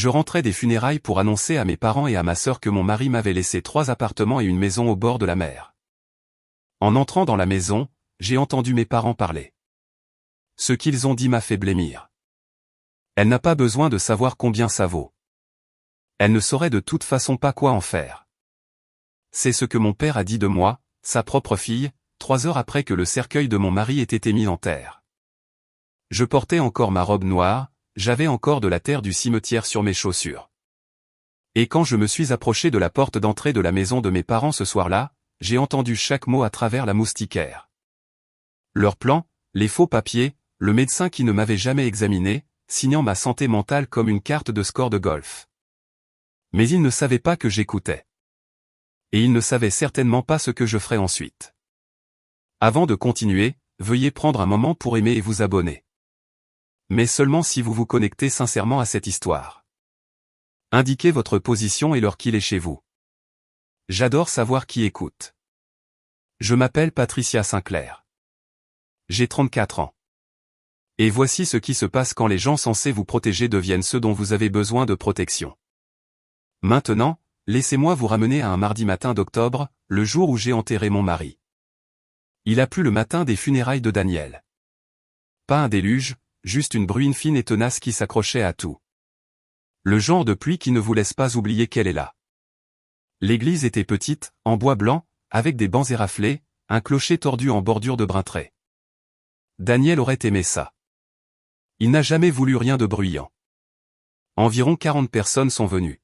Je rentrais des funérailles pour annoncer à mes parents et à ma sœur que mon mari m'avait laissé 3 appartements et une maison au bord de la mer. En entrant dans la maison, j'ai entendu mes parents parler. Ce qu'ils ont dit m'a fait blêmir. Elle n'a pas besoin de savoir combien ça vaut. Elle ne saurait de toute façon pas quoi en faire. C'est ce que mon père a dit de moi, sa propre fille, 3 heures après que le cercueil de mon mari ait été mis en terre. Je portais encore ma robe noire, j'avais encore de la terre du cimetière sur mes chaussures. Et quand je me suis approché de la porte d'entrée de la maison de mes parents ce soir-là, j'ai entendu chaque mot à travers la moustiquaire. Leur plan, les faux papiers, le médecin qui ne m'avait jamais examiné, signant ma santé mentale comme une carte de score de golf. Mais ils ne savaient pas que j'écoutais. Et ils ne savaient certainement pas ce que je ferais ensuite. Avant de continuer, veuillez prendre un moment pour aimer et vous abonner. Mais seulement si vous vous connectez sincèrement à cette histoire. Indiquez votre position et l'heure qu'il est chez vous. J'adore savoir qui écoute. Je m'appelle Patricia Sinclair. J'ai 34 ans. Et voici ce qui se passe quand les gens censés vous protéger deviennent ceux dont vous avez besoin de protection. Maintenant, laissez-moi vous ramener à un mardi matin d'octobre, le jour où j'ai enterré mon mari. Il a plu le matin des funérailles de Daniel. Pas un déluge, juste une bruine fine et tenace qui s'accrochait à tout. Le genre de pluie qui ne vous laisse pas oublier qu'elle est là. L'église était petite, en bois blanc, avec des bancs éraflés, un clocher tordu en bordure de brunterais. Daniel aurait aimé ça. Il n'a jamais voulu rien de bruyant. Environ 40 personnes sont venues.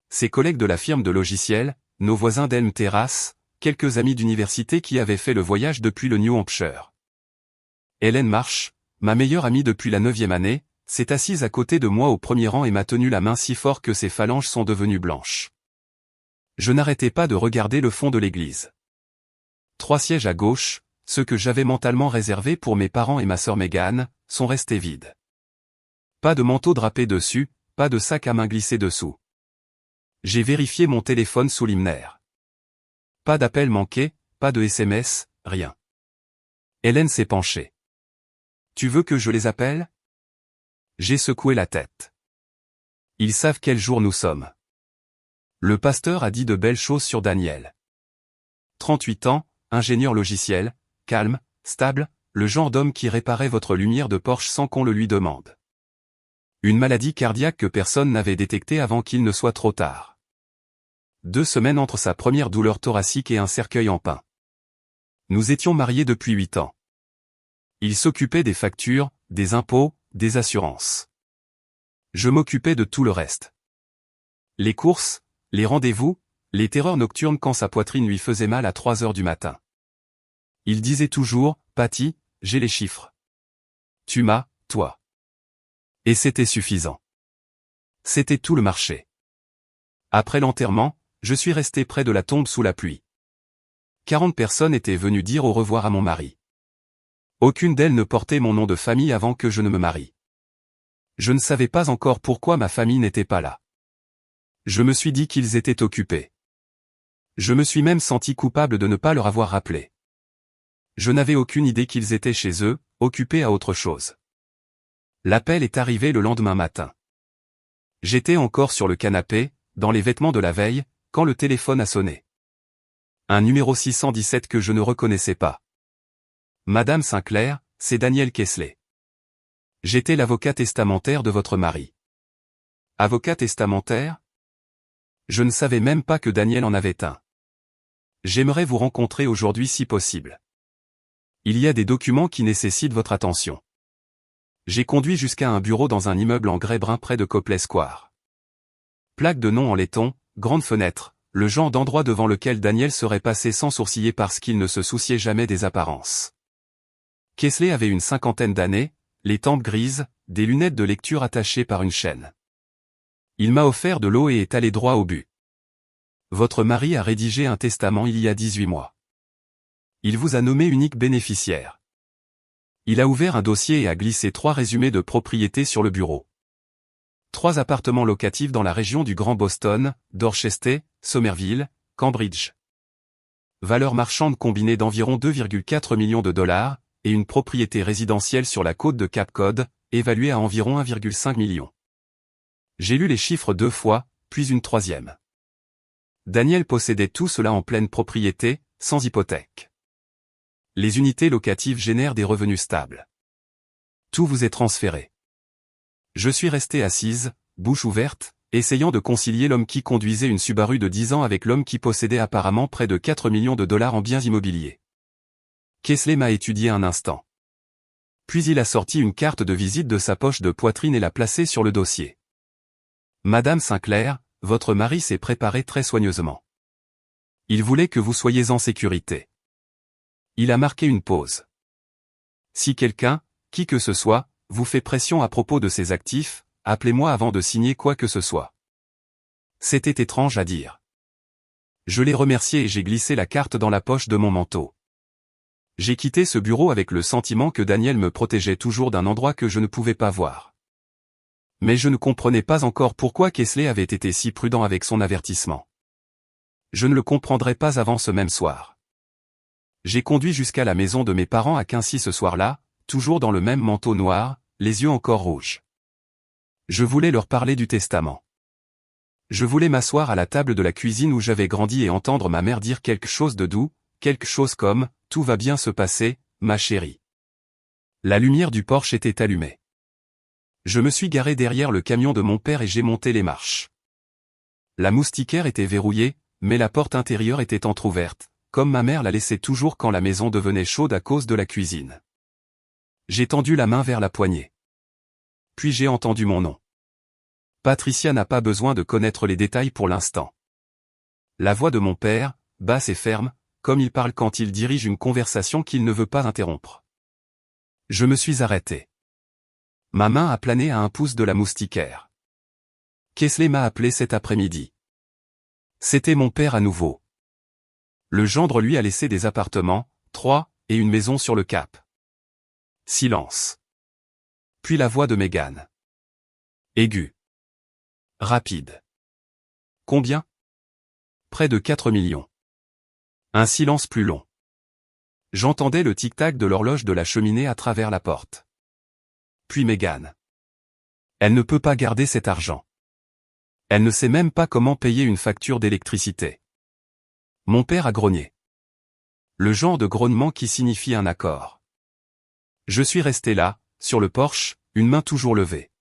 Ses collègues de la firme de logiciels, nos voisins d'Elm Terrace, quelques amis d'université qui avaient fait le voyage depuis le New Hampshire. Hélène Marsh, ma meilleure amie depuis la 9e année, s'est assise à côté de moi au premier rang et m'a tenu la main si fort que ses phalanges sont devenues blanches. Je n'arrêtais pas de regarder le fond de l'église. 3 sièges à gauche, ceux que j'avais mentalement réservés pour mes parents et ma sœur Megan, sont restés vides. Pas de manteau drapé dessus, pas de sac à main glissé dessous. J'ai vérifié mon téléphone sous l'hymnaire. Pas d'appel manqué, pas de SMS, rien. Hélène s'est penchée. Tu veux que je les appelle? J'ai secoué la tête. Ils savent quel jour nous sommes. Le pasteur a dit de belles choses sur Daniel. 38 ans, ingénieur logiciel, calme, stable, le genre d'homme qui réparait votre lumière de Porsche sans qu'on le lui demande. Une maladie cardiaque que personne n'avait détectée avant qu'il ne soit trop tard. 2 semaines entre sa première douleur thoracique et un cercueil en pin. Nous étions mariés depuis 8 ans. Il s'occupait des factures, des impôts, des assurances. Je m'occupais de tout le reste. Les courses, les rendez-vous, les terreurs nocturnes quand sa poitrine lui faisait mal à 3 heures du matin. Il disait toujours, Patty, j'ai les chiffres. Tu m'as, toi. Et c'était suffisant. C'était tout le marché. Après l'enterrement, je suis resté près de la tombe sous la pluie. 40 personnes étaient venues dire au revoir à mon mari. Aucune d'elles ne portait mon nom de famille avant que je ne me marie. Je ne savais pas encore pourquoi ma famille n'était pas là. Je me suis dit qu'ils étaient occupés. Je me suis même senti coupable de ne pas leur avoir rappelé. Je n'avais aucune idée qu'ils étaient chez eux, occupés à autre chose. L'appel est arrivé le lendemain matin. J'étais encore sur le canapé, dans les vêtements de la veille, quand le téléphone a sonné. Un numéro 617 que je ne reconnaissais pas. Madame Sinclair, c'est Daniel Kessler. J'étais l'avocat testamentaire de votre mari. Avocat testamentaire? Je ne savais même pas que Daniel en avait un. J'aimerais vous rencontrer aujourd'hui si possible. Il y a des documents qui nécessitent votre attention. J'ai conduit jusqu'à un bureau dans un immeuble en grès brun près de Copley Square. Plaque de nom en laiton, grande fenêtre, le genre d'endroit devant lequel Daniel serait passé sans sourciller parce qu'il ne se souciait jamais des apparences. Kessler avait une 50aine d'années, les tempes grises, des lunettes de lecture attachées par une chaîne. Il m'a offert de l'eau et est allé droit au but. Votre mari a rédigé un testament il y a 18 mois. Il vous a nommé unique bénéficiaire. Il a ouvert un dossier et a glissé 3 résumés de propriété sur le bureau. 3 appartements locatifs dans la région du Grand Boston, Dorchester, Somerville, Cambridge. Valeur marchande combinée d'environ 2,4 millions de dollars, et une propriété résidentielle sur la côte de Cape Cod, évaluée à environ 1,5 million. J'ai lu les chiffres 2 fois, puis une troisième. Daniel possédait tout cela en pleine propriété, sans hypothèque. Les unités locatives génèrent des revenus stables. Tout vous est transféré. Je suis restée assise, bouche ouverte, essayant de concilier l'homme qui conduisait une Subaru de 10 ans avec l'homme qui possédait apparemment près de 4 millions de dollars en biens immobiliers. Kingsley m'a étudié un instant. Puis il a sorti une carte de visite de sa poche de poitrine et l'a placée sur le dossier. Madame Sinclair, votre mari s'est préparé très soigneusement. Il voulait que vous soyez en sécurité. Il a marqué une pause. Si quelqu'un, qui que ce soit, vous fait pression à propos de ses actifs, appelez-moi avant de signer quoi que ce soit. C'était étrange à dire. Je l'ai remercié et j'ai glissé la carte dans la poche de mon manteau. J'ai quitté ce bureau avec le sentiment que Daniel me protégeait toujours d'un endroit que je ne pouvais pas voir. Mais je ne comprenais pas encore pourquoi Kingsley avait été si prudent avec son avertissement. Je ne le comprendrai pas avant ce même soir. J'ai conduit jusqu'à la maison de mes parents à Quincy ce soir-là, toujours dans le même manteau noir, les yeux encore rouges. Je voulais leur parler du testament. Je voulais m'asseoir à la table de la cuisine où j'avais grandi et entendre ma mère dire quelque chose de doux, quelque chose comme « Tout va bien se passer, ma chérie ». La lumière du porche était allumée. Je me suis garé derrière le camion de mon père et j'ai monté les marches. La moustiquaire était verrouillée, mais la porte intérieure était entr'ouverte, comme ma mère la laissait toujours quand la maison devenait chaude à cause de la cuisine. J'ai tendu la main vers la poignée. Puis j'ai entendu mon nom. Patricia n'a pas besoin de connaître les détails pour l'instant. La voix de mon père, basse et ferme, comme il parle quand il dirige une conversation qu'il ne veut pas interrompre. Je me suis arrêté. Ma main a plané à un pouce de la moustiquaire. Kingsley m'a appelé cet après-midi. C'était mon père à nouveau. Le gendre lui a laissé des appartements, 3, et une maison sur le Cap. Silence. Puis la voix de Megan. Aiguë. Rapide. Combien? Près de 4 millions. Un silence plus long. J'entendais le tic-tac de l'horloge de la cheminée à travers la porte. Puis Megan. Elle ne peut pas garder cet argent. Elle ne sait même pas comment payer une facture d'électricité. Mon père a grogné. Le genre de grognement qui signifie un accord. Je suis resté là, sur le porche, une main toujours levée.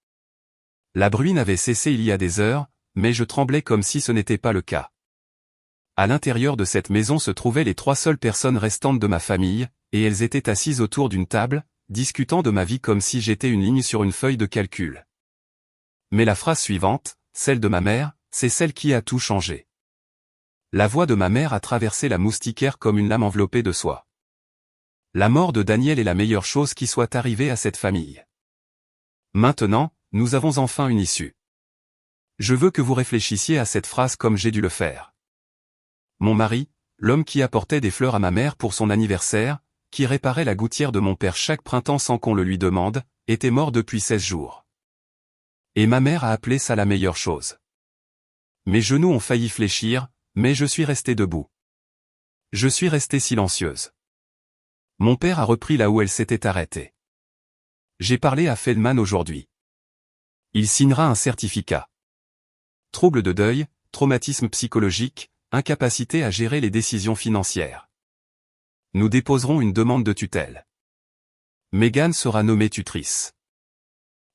La bruine avait cessé il y a des heures, mais je tremblais comme si ce n'était pas le cas. À l'intérieur de cette maison se trouvaient les 3 seules personnes restantes de ma famille, et elles étaient assises autour d'une table, discutant de ma vie comme si j'étais une ligne sur une feuille de calcul. Mais la phrase suivante, celle de ma mère, c'est celle qui a tout changé. La voix de ma mère a traversé la moustiquaire comme une lame enveloppée de soie. La mort de Daniel est la meilleure chose qui soit arrivée à cette famille. Maintenant, nous avons enfin une issue. Je veux que vous réfléchissiez à cette phrase comme j'ai dû le faire. Mon mari, l'homme qui apportait des fleurs à ma mère pour son anniversaire, qui réparait la gouttière de mon père chaque printemps sans qu'on le lui demande, était mort depuis 16 jours. Et ma mère a appelé ça la meilleure chose. Mes genoux ont failli fléchir, mais je suis restée debout. Je suis restée silencieuse. Mon père a repris là où elle s'était arrêtée. J'ai parlé à Feldman aujourd'hui. Il signera un certificat. Trouble de deuil, traumatisme psychologique, incapacité à gérer les décisions financières. Nous déposerons une demande de tutelle. Megan sera nommée tutrice.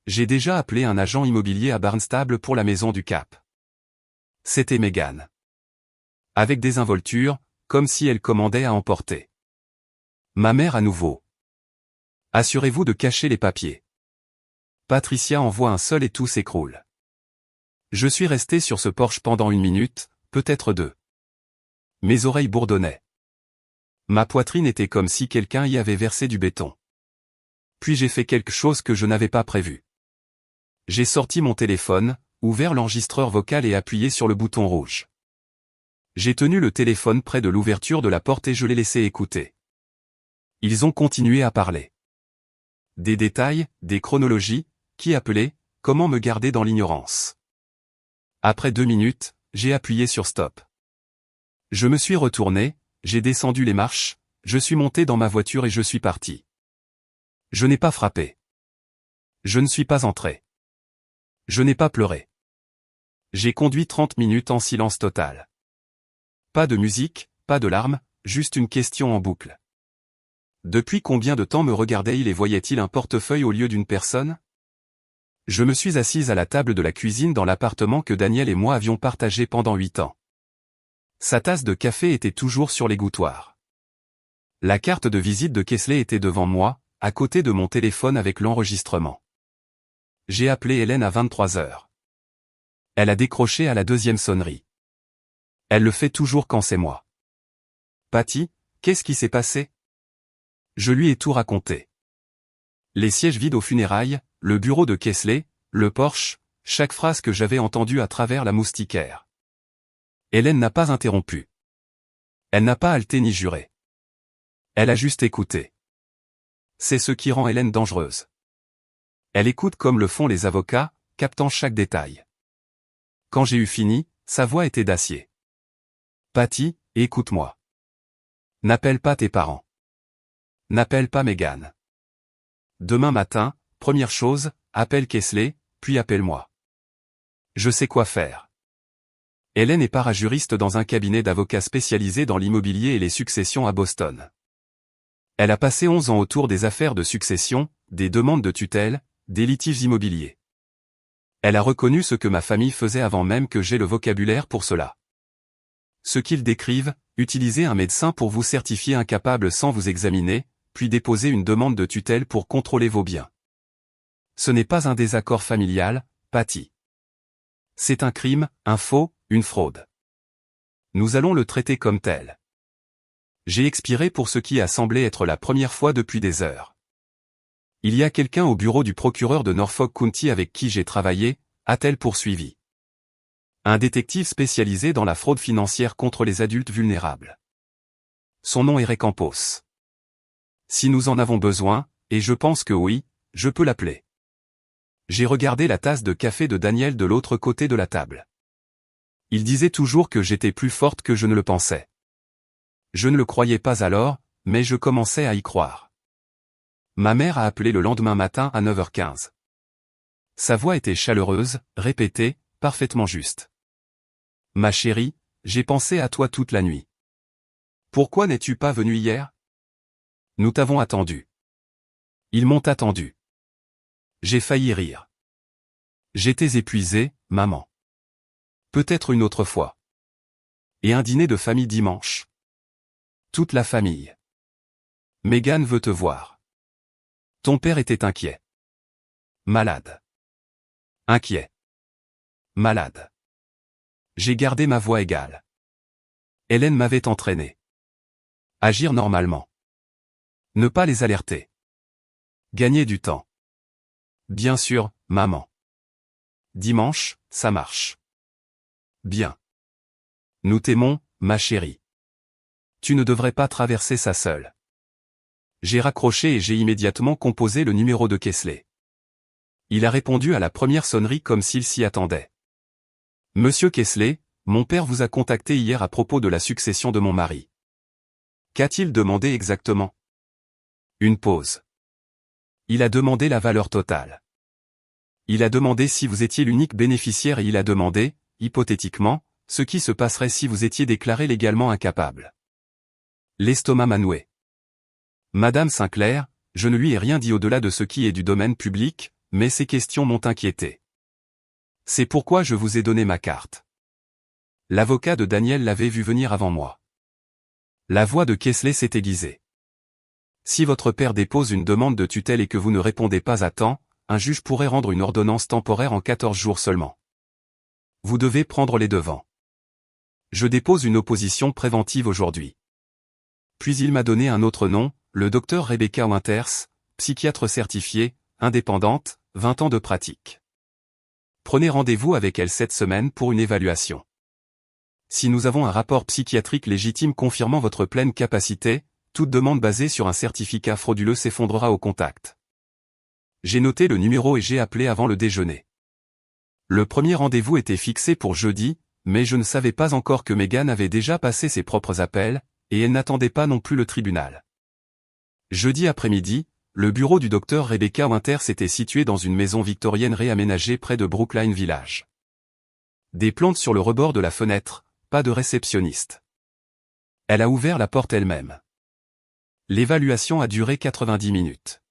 J'ai déjà appelé un agent immobilier à Barnstable pour la maison du Cap. C'était Megan. Avec désinvolture, comme si elle commandait à emporter. Ma mère à nouveau. Assurez-vous de cacher les papiers. Patricia envoie un seul et tout s'écroule. Je suis resté sur ce porche pendant 1 minute, peut-être 2. Mes oreilles bourdonnaient. Ma poitrine était comme si quelqu'un y avait versé du béton. Puis j'ai fait quelque chose que je n'avais pas prévu. J'ai sorti mon téléphone, ouvert l'enregistreur vocal et appuyé sur le bouton rouge. J'ai tenu le téléphone près de l'ouverture de la porte et je l'ai laissé écouter. Ils ont continué à parler. Des détails, des chronologies, qui appelait, comment me garder dans l'ignorance. Après 2 minutes, j'ai appuyé sur stop. Je me suis retourné, j'ai descendu les marches, je suis monté dans ma voiture et je suis parti. Je n'ai pas frappé. Je ne suis pas entré. Je n'ai pas pleuré. J'ai conduit 30 minutes en silence total. Pas de musique, pas de larmes, juste une question en boucle. Depuis combien de temps me regardait-il et voyait-il un portefeuille au lieu d'une personne? Je me suis assise à la table de la cuisine dans l'appartement que Daniel et moi avions partagé pendant 8 ans. Sa tasse de café était toujours sur l'égouttoir. La carte de visite de Kesley était devant moi, à côté de mon téléphone avec l'enregistrement. J'ai appelé Hélène à 23 heures. Elle a décroché à la deuxième sonnerie. Elle le fait toujours quand c'est moi. Patty, qu'est-ce qui s'est passé? Je lui ai tout raconté. Les sièges vides aux funérailles, le bureau de Kesley, le Porsche, chaque phrase que j'avais entendue à travers la moustiquaire. Hélène n'a pas interrompu. Elle n'a pas halté ni juré. Elle a juste écouté. C'est ce qui rend Hélène dangereuse. Elle écoute comme le font les avocats, captant chaque détail. Quand j'ai eu fini, sa voix était d'acier. Patty, écoute-moi. N'appelle pas tes parents. N'appelle pas Megan. Demain matin, première chose, appelle Kesley, puis appelle-moi. Je sais quoi faire. Hélène est parajuriste dans un cabinet d'avocats spécialisé dans l'immobilier et les successions à Boston. Elle a passé 11 ans autour des affaires de succession, des demandes de tutelle, des litiges immobiliers. Elle a reconnu ce que ma famille faisait avant même que j'aie le vocabulaire pour cela. Ce qu'ils décrivent, utiliser un médecin pour vous certifier incapable sans vous examiner, puis déposer une demande de tutelle pour contrôler vos biens. Ce n'est pas un désaccord familial, Patty. C'est un crime, un faux, une fraude. Nous allons le traiter comme tel. J'ai expiré pour ce qui a semblé être la première fois depuis des heures. Il y a quelqu'un au bureau du procureur de Norfolk County avec qui j'ai travaillé, a-t-elle poursuivi. Un détective spécialisé dans la fraude financière contre les adultes vulnérables. Son nom est Ray Campos. Si nous en avons besoin, et je pense que oui, je peux l'appeler. J'ai regardé la tasse de café de Daniel de l'autre côté de la table. Il disait toujours que j'étais plus forte que je ne le pensais. Je ne le croyais pas alors, mais je commençais à y croire. Ma mère a appelé le lendemain matin à 9h15. Sa voix était chaleureuse, répétée, parfaitement juste. Ma chérie, j'ai pensé à toi toute la nuit. Pourquoi n'es-tu pas venue hier? Nous t'avons attendu. Ils m'ont attendu. J'ai failli rire. J'étais épuisé, maman. Peut-être une autre fois. Et un dîner de famille dimanche. Toute la famille. Megan veut te voir. Ton père était inquiet. Malade. Inquiet. Malade. J'ai gardé ma voix égale. Hélène m'avait entraîné. Agir normalement. Ne pas les alerter. Gagner du temps. Bien sûr, maman. Dimanche, ça marche. Bien. Nous t'aimons, ma chérie. Tu ne devrais pas traverser ça seule. J'ai raccroché et j'ai immédiatement composé le numéro de Kesley. Il a répondu à la première sonnerie comme s'il s'y attendait. Monsieur Kesley, mon père vous a contacté hier à propos de la succession de mon mari. Qu'a-t-il demandé exactement? Une pause. Il a demandé la valeur totale. Il a demandé si vous étiez l'unique bénéficiaire et il a demandé, hypothétiquement, ce qui se passerait si vous étiez déclaré légalement incapable. L'estomac m'a noué. Madame Sinclair, je ne lui ai rien dit au-delà de ce qui est du domaine public, mais ces questions m'ont inquiété. C'est pourquoi je vous ai donné ma carte. L'avocat de Daniel l'avait vu venir avant moi. La voix de Kesley s'est aiguisée. Si votre père dépose une demande de tutelle et que vous ne répondez pas à temps, un juge pourrait rendre une ordonnance temporaire en 14 jours seulement. Vous devez prendre les devants. Je dépose une opposition préventive aujourd'hui. Puis il m'a donné un autre nom, le docteur Rebecca Winters, psychiatre certifiée, indépendante, 20 ans de pratique. Prenez rendez-vous avec elle cette semaine pour une évaluation. Si nous avons un rapport psychiatrique légitime confirmant votre pleine capacité, toute demande basée sur un certificat frauduleux s'effondrera au contact. J'ai noté le numéro et j'ai appelé avant le déjeuner. Le premier rendez-vous était fixé pour jeudi, mais je ne savais pas encore que Megan avait déjà passé ses propres appels, et elle n'attendait pas non plus le tribunal. Jeudi après-midi, le bureau du docteur Rebecca Winters était situé dans une maison victorienne réaménagée près de Brookline Village. Des plantes sur le rebord de la fenêtre, pas de réceptionniste. Elle a ouvert la porte elle-même. L'évaluation a duré 90 minutes.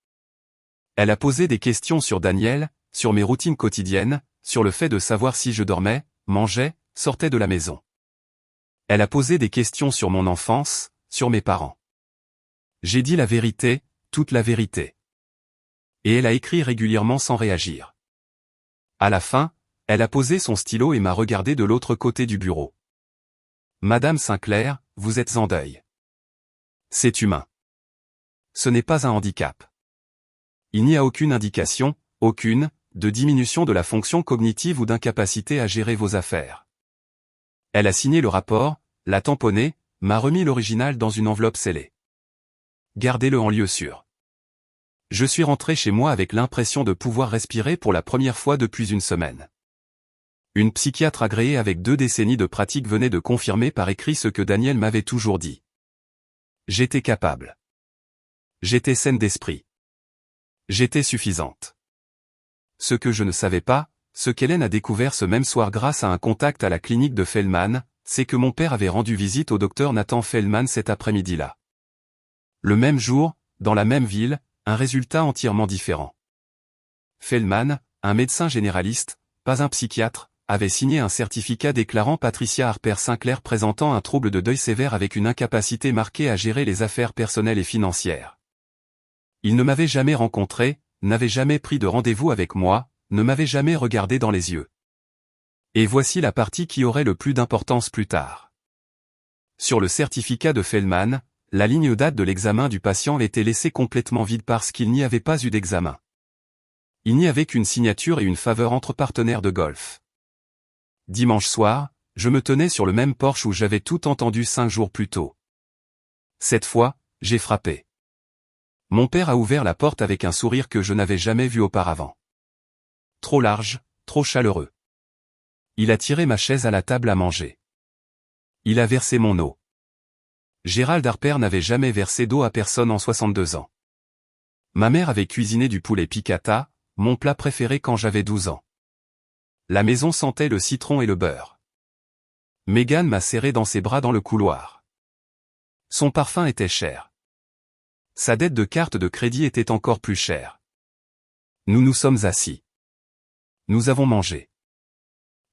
Elle a posé des questions sur Daniel, sur mes routines quotidiennes, sur le fait de savoir si je dormais, mangeais, sortais de la maison. Elle a posé des questions sur mon enfance, sur mes parents. J'ai dit la vérité, toute la vérité. Et elle a écrit régulièrement sans réagir. À la fin, elle a posé son stylo et m'a regardé de l'autre côté du bureau. Madame Sinclair, vous êtes en deuil. C'est humain. Ce n'est pas un handicap. Il n'y a aucune indication, aucune, de diminution de la fonction cognitive ou d'incapacité à gérer vos affaires. Elle a signé le rapport, l'a tamponné, m'a remis l'original dans une enveloppe scellée. Gardez-le en lieu sûr. Je suis rentré chez moi avec l'impression de pouvoir respirer pour la première fois depuis une semaine. Une psychiatre agréée avec 2 décennies de pratique venait de confirmer par écrit ce que Daniel m'avait toujours dit. J'étais capable. J'étais saine d'esprit. J'étais suffisante. Ce que je ne savais pas, ce qu'Hélène a découvert ce même soir grâce à un contact à la clinique de Feldman, c'est que mon père avait rendu visite au docteur Nathan Feldman cet après-midi-là. Le même jour, dans la même ville, un résultat entièrement différent. Feldman, un médecin généraliste, pas un psychiatre, avait signé un certificat déclarant Patricia Harper Sinclair présentant un trouble de deuil sévère avec une incapacité marquée à gérer les affaires personnelles et financières. Il ne m'avait jamais rencontré, n'avait jamais pris de rendez-vous avec moi, ne m'avait jamais regardé dans les yeux. Et voici la partie qui aurait le plus d'importance plus tard. Sur le certificat de Feldman, la ligne date de l'examen du patient était laissée complètement vide parce qu'il n'y avait pas eu d'examen. Il n'y avait qu'une signature et une faveur entre partenaires de golf. Dimanche soir, je me tenais sur le même porche où j'avais tout entendu 5 jours plus tôt. Cette fois, j'ai frappé. Mon père a ouvert la porte avec un sourire que je n'avais jamais vu auparavant. Trop large, trop chaleureux. Il a tiré ma chaise à la table à manger. Il a versé mon eau. Gérald Harper n'avait jamais versé d'eau à personne en 62 ans. Ma mère avait cuisiné du poulet piccata, mon plat préféré quand j'avais 12 ans. La maison sentait le citron et le beurre. Megan m'a serré dans ses bras dans le couloir. Son parfum était cher. Sa dette de carte de crédit était encore plus chère. Nous nous sommes assis. Nous avons mangé.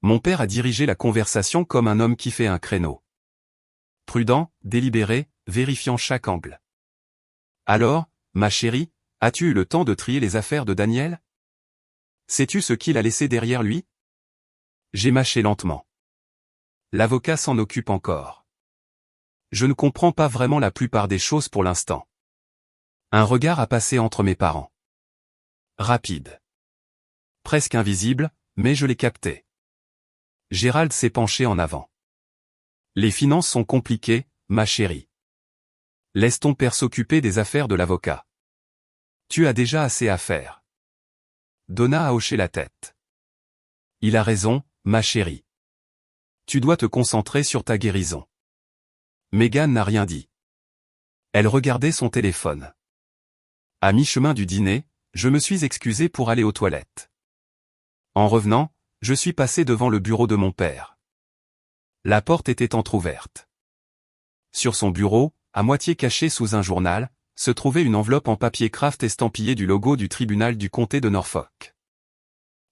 Mon père a dirigé la conversation comme un homme qui fait un créneau. Prudent, délibéré, vérifiant chaque angle. Alors, ma chérie, as-tu eu le temps de trier les affaires de Daniel? Sais-tu ce qu'il a laissé derrière lui? J'ai mâché lentement. L'avocat s'en occupe encore. Je ne comprends pas vraiment la plupart des choses pour l'instant. Un regard a passé entre mes parents. Rapide. Presque invisible, mais je l'ai capté. Gérald s'est penché en avant. Les finances sont compliquées, ma chérie. Laisse ton père s'occuper des affaires de l'avocat. Tu as déjà assez à faire. Donna a hoché la tête. Il a raison, ma chérie. Tu dois te concentrer sur ta guérison. Megan n'a rien dit. Elle regardait son téléphone. À mi-chemin du dîner, je me suis excusé pour aller aux toilettes. En revenant, je suis passé devant le bureau de mon père. La porte était entr'ouverte. Sur son bureau, à moitié caché sous un journal, se trouvait une enveloppe en papier craft estampillée du logo du tribunal du comté de Norfolk.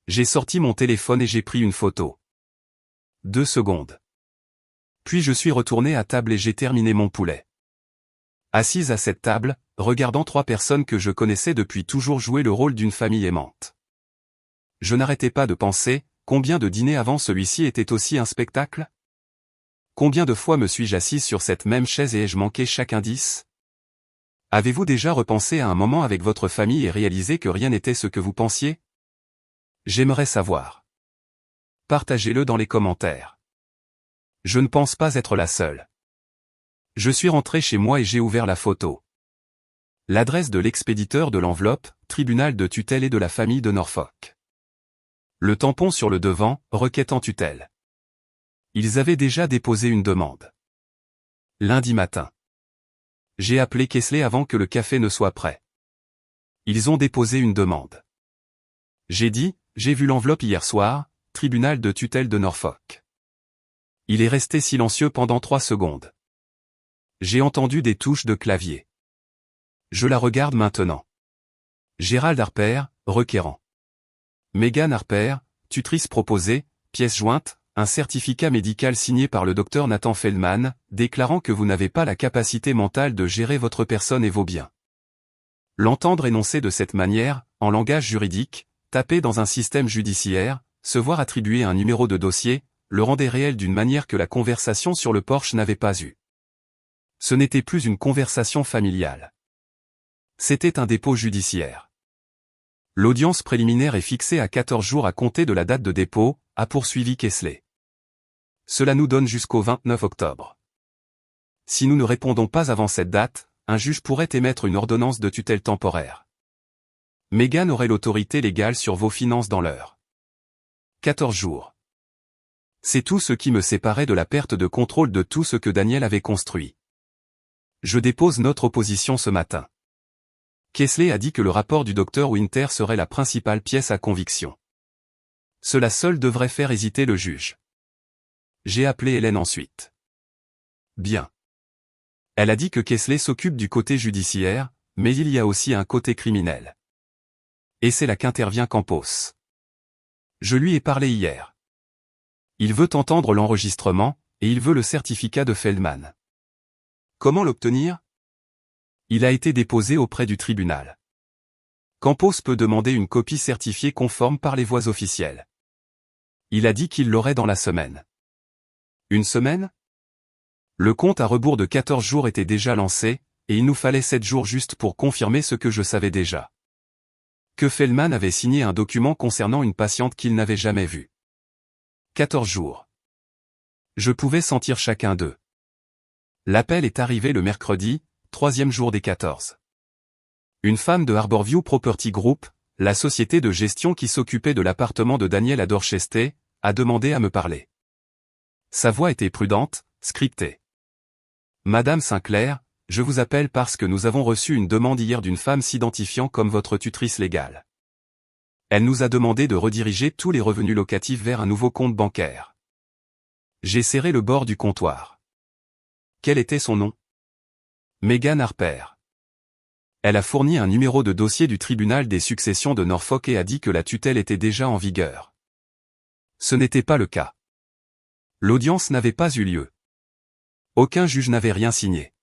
J'ai sorti mon téléphone et j'ai pris une photo. 2 secondes. Puis je suis retourné à table et j'ai terminé mon poulet. Assise à cette table, regardant 3 personnes que je connaissais depuis toujours jouer le rôle d'une famille aimante. Je n'arrêtais pas de penser, combien de dîners avant celui-ci était aussi un spectacle? Combien de fois me suis-je assise sur cette même chaise et ai-je manqué chaque indice? Avez-vous déjà repensé à un moment avec votre famille et réalisé que rien n'était ce que vous pensiez? J'aimerais savoir. Partagez-le dans les commentaires. Je ne pense pas être la seule. Je suis rentré chez moi et j'ai ouvert la photo. L'adresse de l'expéditeur de l'enveloppe, tribunal de tutelle et de la famille de Norfolk. Le tampon sur le devant, requête en tutelle. Ils avaient déjà déposé une demande. Lundi matin. J'ai appelé Kesley avant que le café ne soit prêt. Ils ont déposé une demande. J'ai dit, j'ai vu l'enveloppe hier soir, tribunal de tutelle de Norfolk. Il est resté silencieux pendant 3 secondes. J'ai entendu des touches de clavier. Je la regarde maintenant. Gérald Harper, requérant. Megan Harper, tutrice proposée, pièce jointe, un certificat médical signé par le docteur Nathan Feldman, déclarant que vous n'avez pas la capacité mentale de gérer votre personne et vos biens. L'entendre énoncer de cette manière, en langage juridique, taper dans un système judiciaire, se voir attribuer un numéro de dossier, le rendait réel d'une manière que la conversation sur le porche n'avait pas eue. Ce n'était plus une conversation familiale. C'était un dépôt judiciaire. L'audience préliminaire est fixée à 14 jours à compter de la date de dépôt, a poursuivi Kesley. Cela nous donne jusqu'au 29 octobre. Si nous ne répondons pas avant cette date, un juge pourrait émettre une ordonnance de tutelle temporaire. Megan aurait l'autorité légale sur vos finances dans l'heure. 14 jours. C'est tout ce qui me séparait de la perte de contrôle de tout ce que Daniel avait construit. Je dépose notre opposition ce matin. Kesley a dit que le rapport du docteur Winter serait la principale pièce à conviction. Cela seul devrait faire hésiter le juge. J'ai appelé Hélène ensuite. Bien. Elle a dit que Kesley s'occupe du côté judiciaire, mais il y a aussi un côté criminel. Et c'est là qu'intervient Campos. Je lui ai parlé hier. Il veut entendre l'enregistrement, et il veut le certificat de Feldman. Comment l'obtenir? Il a été déposé auprès du tribunal. Campos peut demander une copie certifiée conforme par les voies officielles. Il a dit qu'il l'aurait dans la semaine. Une semaine? Le compte à rebours de 14 jours était déjà lancé, et il nous fallait 7 jours juste pour confirmer ce que je savais déjà. Que Feldman avait signé un document concernant une patiente qu'il n'avait jamais vue. 14 jours. Je pouvais sentir chacun d'eux. L'appel est arrivé le mercredi, 3e jour des 14. Une femme de Harborview Property Group, la société de gestion qui s'occupait de l'appartement de Daniel à Dorchester, a demandé à me parler. Sa voix était prudente, scriptée. Madame Sinclair, je vous appelle parce que nous avons reçu une demande hier d'une femme s'identifiant comme votre tutrice légale. Elle nous a demandé de rediriger tous les revenus locatifs vers un nouveau compte bancaire. J'ai serré le bord du comptoir. Quel était son nom? Megan Harper. Elle a fourni un numéro de dossier du tribunal des successions de Norfolk et a dit que la tutelle était déjà en vigueur. Ce n'était pas le cas. L'audience n'avait pas eu lieu. Aucun juge n'avait rien signé.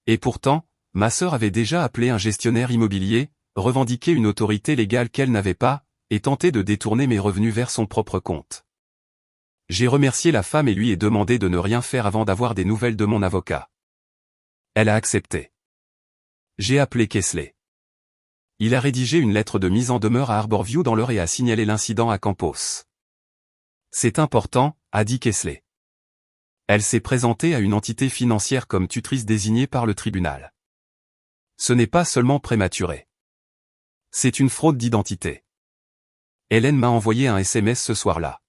Et pourtant, ma sœur avait déjà appelé un gestionnaire immobilier, revendiqué une autorité légale qu'elle n'avait pas, et tenté de détourner mes revenus vers son propre compte. J'ai remercié la femme et lui ai demandé de ne rien faire avant d'avoir des nouvelles de mon avocat. Elle a accepté. J'ai appelé Kesley. Il a rédigé une lettre de mise en demeure à Harborview dans l'heure et a signalé l'incident à Campos. C'est important, a dit Kesley. Elle s'est présentée à une entité financière comme tutrice désignée par le tribunal. Ce n'est pas seulement prématuré. C'est une fraude d'identité. Hélène m'a envoyé un SMS ce soir-là.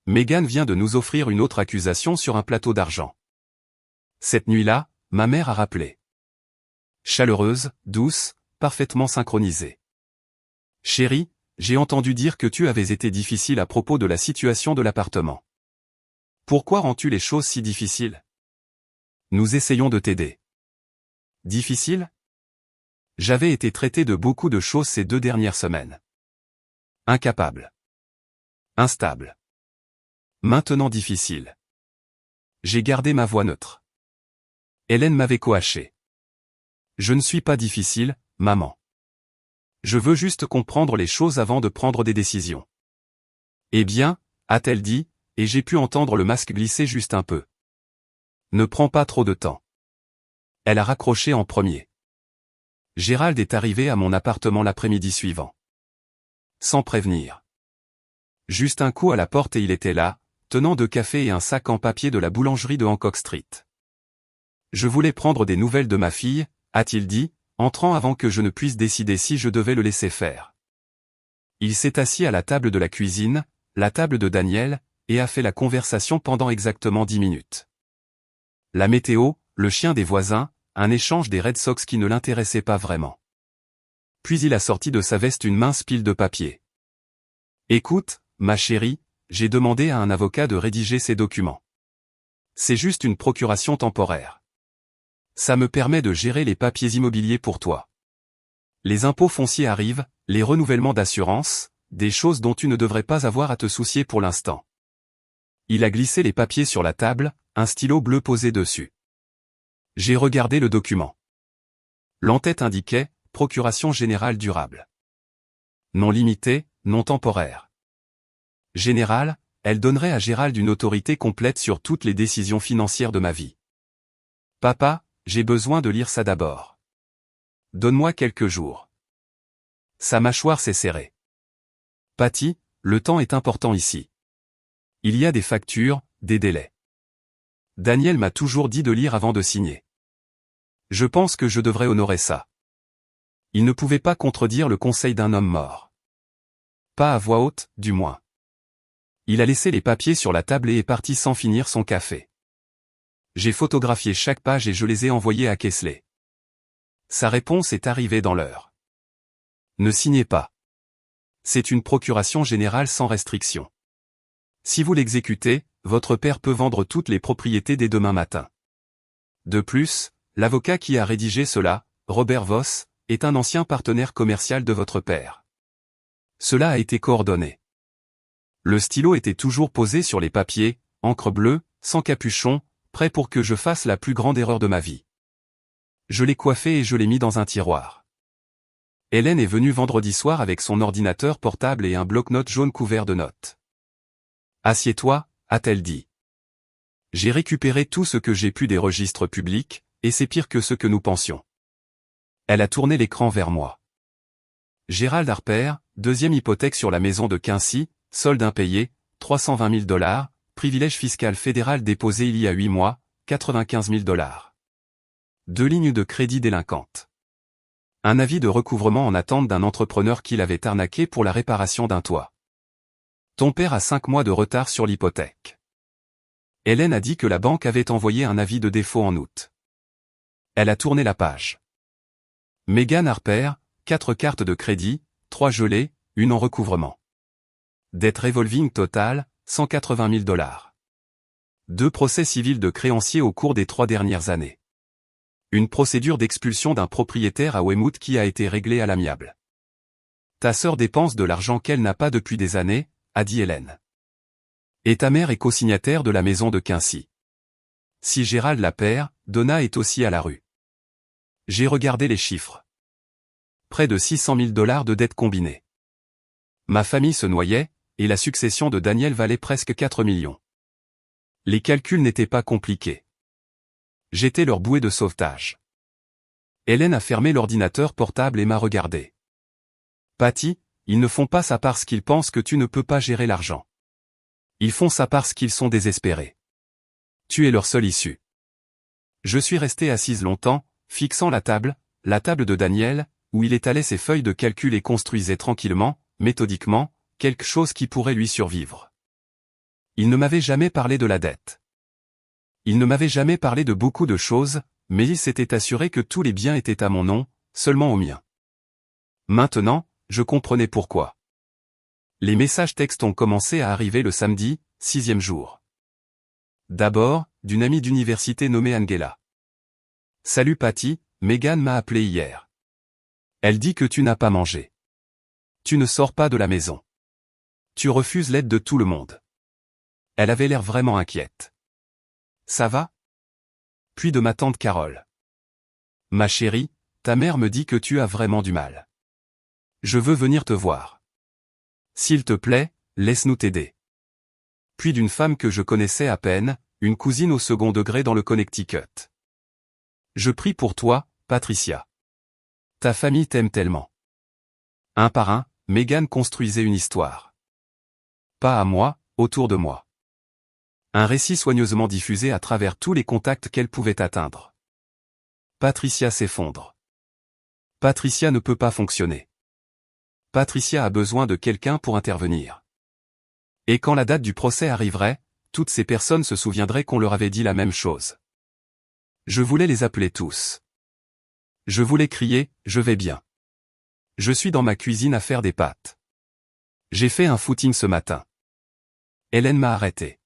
Megan vient de nous offrir une autre accusation sur un plateau d'argent. Cette nuit-là, ma mère a rappelé. Chaleureuse, douce, parfaitement synchronisée. Chérie, j'ai entendu dire que tu avais été difficile à propos de la situation de l'appartement. Pourquoi rends-tu les choses si difficiles? Nous essayons de t'aider. Difficile? J'avais été traité de beaucoup de choses ces 2 dernières semaines. Incapable. Instable. Maintenant difficile. J'ai gardé ma voix neutre. Hélène m'avait coaché. Je ne suis pas difficile, maman. Je veux juste comprendre les choses avant de prendre des décisions. Eh bien, a-t-elle dit, et j'ai pu entendre le masque glisser juste un peu. Ne prends pas trop de temps. Elle a raccroché en premier. Gérald est arrivé à mon appartement l'après-midi suivant. Sans prévenir. Juste un coup à la porte et il était là, tenant 2 cafés et un sac en papier de la boulangerie de Hancock Street. Je voulais prendre des nouvelles de ma fille, a-t-il dit, entrant avant que je ne puisse décider si je devais le laisser faire. Il s'est assis à la table de la cuisine, la table de Daniel, et a fait la conversation pendant exactement 10 minutes. La météo, le chien des voisins, un échange des Red Sox qui ne l'intéressait pas vraiment. Puis il a sorti de sa veste une mince pile de papier. Écoute, ma chérie, j'ai demandé à un avocat de rédiger ces documents. C'est juste une procuration temporaire. Ça me permet de gérer les papiers immobiliers pour toi. Les impôts fonciers arrivent, les renouvellements d'assurance, des choses dont tu ne devrais pas avoir à te soucier pour l'instant. Il a glissé les papiers sur la table, un stylo bleu posé dessus. J'ai regardé le document. L'entête indiquait « Procuration générale durable ». Non limité, non temporaire. Générale, elle donnerait à Gérald une autorité complète sur toutes les décisions financières de ma vie. Papa, j'ai besoin de lire ça d'abord. Donne-moi quelques jours. Sa mâchoire s'est serrée. Patty, le temps est important ici. Il y a des factures, des délais. Daniel m'a toujours dit de lire avant de signer. Je pense que je devrais honorer ça. Il ne pouvait pas contredire le conseil d'un homme mort. Pas à voix haute, du moins. Il a laissé les papiers sur la table et est parti sans finir son café. J'ai photographié chaque page et je les ai envoyées à Kessler. Sa réponse est arrivée dans l'heure. Ne signez pas. C'est une procuration générale sans restriction. Si vous l'exécutez, votre père peut vendre toutes les propriétés dès demain matin. De plus, l'avocat qui a rédigé cela, Robert Voss, est un ancien partenaire commercial de votre père. Cela a été coordonné. Le stylo était toujours posé sur les papiers, encre bleue, sans capuchon, prêt pour que je fasse la plus grande erreur de ma vie. Je l'ai coiffé et je l'ai mis dans un tiroir. Hélène est venue vendredi soir avec son ordinateur portable et un bloc-notes jaune couvert de notes. « Assieds-toi », a-t-elle dit. J'ai récupéré tout ce que j'ai pu des registres publics, et c'est pire que ce que nous pensions. Elle a tourné l'écran vers moi. Gérald Harper, deuxième hypothèque sur la maison de Quincy, solde impayé, 320 000 $, privilège fiscal fédéral déposé il y a 8 mois, 95 000 $. 2 lignes de crédit délinquantes. Un avis de recouvrement en attente d'un entrepreneur qui l'avait arnaqué pour la réparation d'un toit. Ton père a 5 mois de retard sur l'hypothèque. Hélène a dit que la banque avait envoyé un avis de défaut en août. Elle a tourné la page. Meghan Harper, 4 cartes de crédit, 3 gelées, 1 en recouvrement. Dette revolving totale, 180 000 $. 2 procès civils de créanciers au cours des 3 dernières années. Une procédure d'expulsion d'un propriétaire à Weymouth qui a été réglée à l'amiable. Ta sœur dépense de l'argent qu'elle n'a pas depuis des années, a dit Hélène. Et ta mère est co-signataire de la maison de Quincy. Si Gérald la perd, Donna est aussi à la rue. J'ai regardé les chiffres. Près de 600 000 $ de dettes combinées. Ma famille se noyait, et la succession de Daniel valait presque 4 millions. Les calculs n'étaient pas compliqués. J'étais leur bouée de sauvetage. Hélène a fermé l'ordinateur portable et m'a regardé. Patty, ils ne font pas ça parce qu'ils pensent que tu ne peux pas gérer l'argent. Ils font ça parce qu'ils sont désespérés. Tu es leur seule issue. Je suis resté assise longtemps, fixant la table de Daniel, où il étalait ses feuilles de calcul et construisait tranquillement, méthodiquement, quelque chose qui pourrait lui survivre. Il ne m'avait jamais parlé de la dette. Il ne m'avait jamais parlé de beaucoup de choses, mais il s'était assuré que tous les biens étaient à mon nom, seulement au mien. Maintenant, je comprenais pourquoi. Les messages textes ont commencé à arriver le samedi, 6e jour. D'abord, d'une amie d'université nommée Angela. Salut Patty, Meghan m'a appelé hier. Elle dit que tu n'as pas mangé. Tu ne sors pas de la maison. Tu refuses l'aide de tout le monde. Elle avait l'air vraiment inquiète. Ça va? Puis de ma tante Carole. Ma chérie, ta mère me dit que tu as vraiment du mal. Je veux venir te voir. S'il te plaît, laisse-nous t'aider. Puis d'une femme que je connaissais à peine, une cousine au second degré dans le Connecticut. Je prie pour toi, Patricia. Ta famille t'aime tellement. Un par un, Meghan construisait une histoire. Pas à moi, autour de moi. Un récit soigneusement diffusé à travers tous les contacts qu'elle pouvait atteindre. Patricia s'effondre. Patricia ne peut pas fonctionner. Patricia a besoin de quelqu'un pour intervenir. Et quand la date du procès arriverait, toutes ces personnes se souviendraient qu'on leur avait dit la même chose. Je voulais les appeler tous. Je voulais crier, je vais bien. Je suis dans ma cuisine à faire des pâtes. J'ai fait un footing ce matin. Hélène m'a arrêté.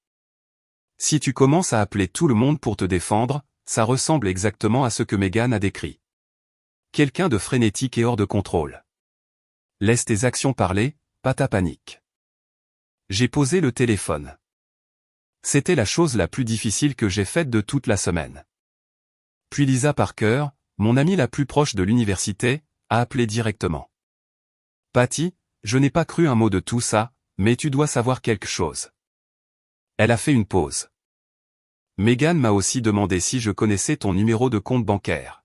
Si tu commences à appeler tout le monde pour te défendre, ça ressemble exactement à ce que Meghan a décrit. Quelqu'un de frénétique et hors de contrôle. Laisse tes actions parler, pas ta panique. J'ai posé le téléphone. C'était la chose la plus difficile que j'ai faite de toute la semaine. Puis Lisa Parker, mon amie la plus proche de l'université, a appelé directement. Patty, je n'ai pas cru un mot de tout ça, mais tu dois savoir quelque chose. Elle a fait une pause. Meghan m'a aussi demandé si je connaissais ton numéro de compte bancaire.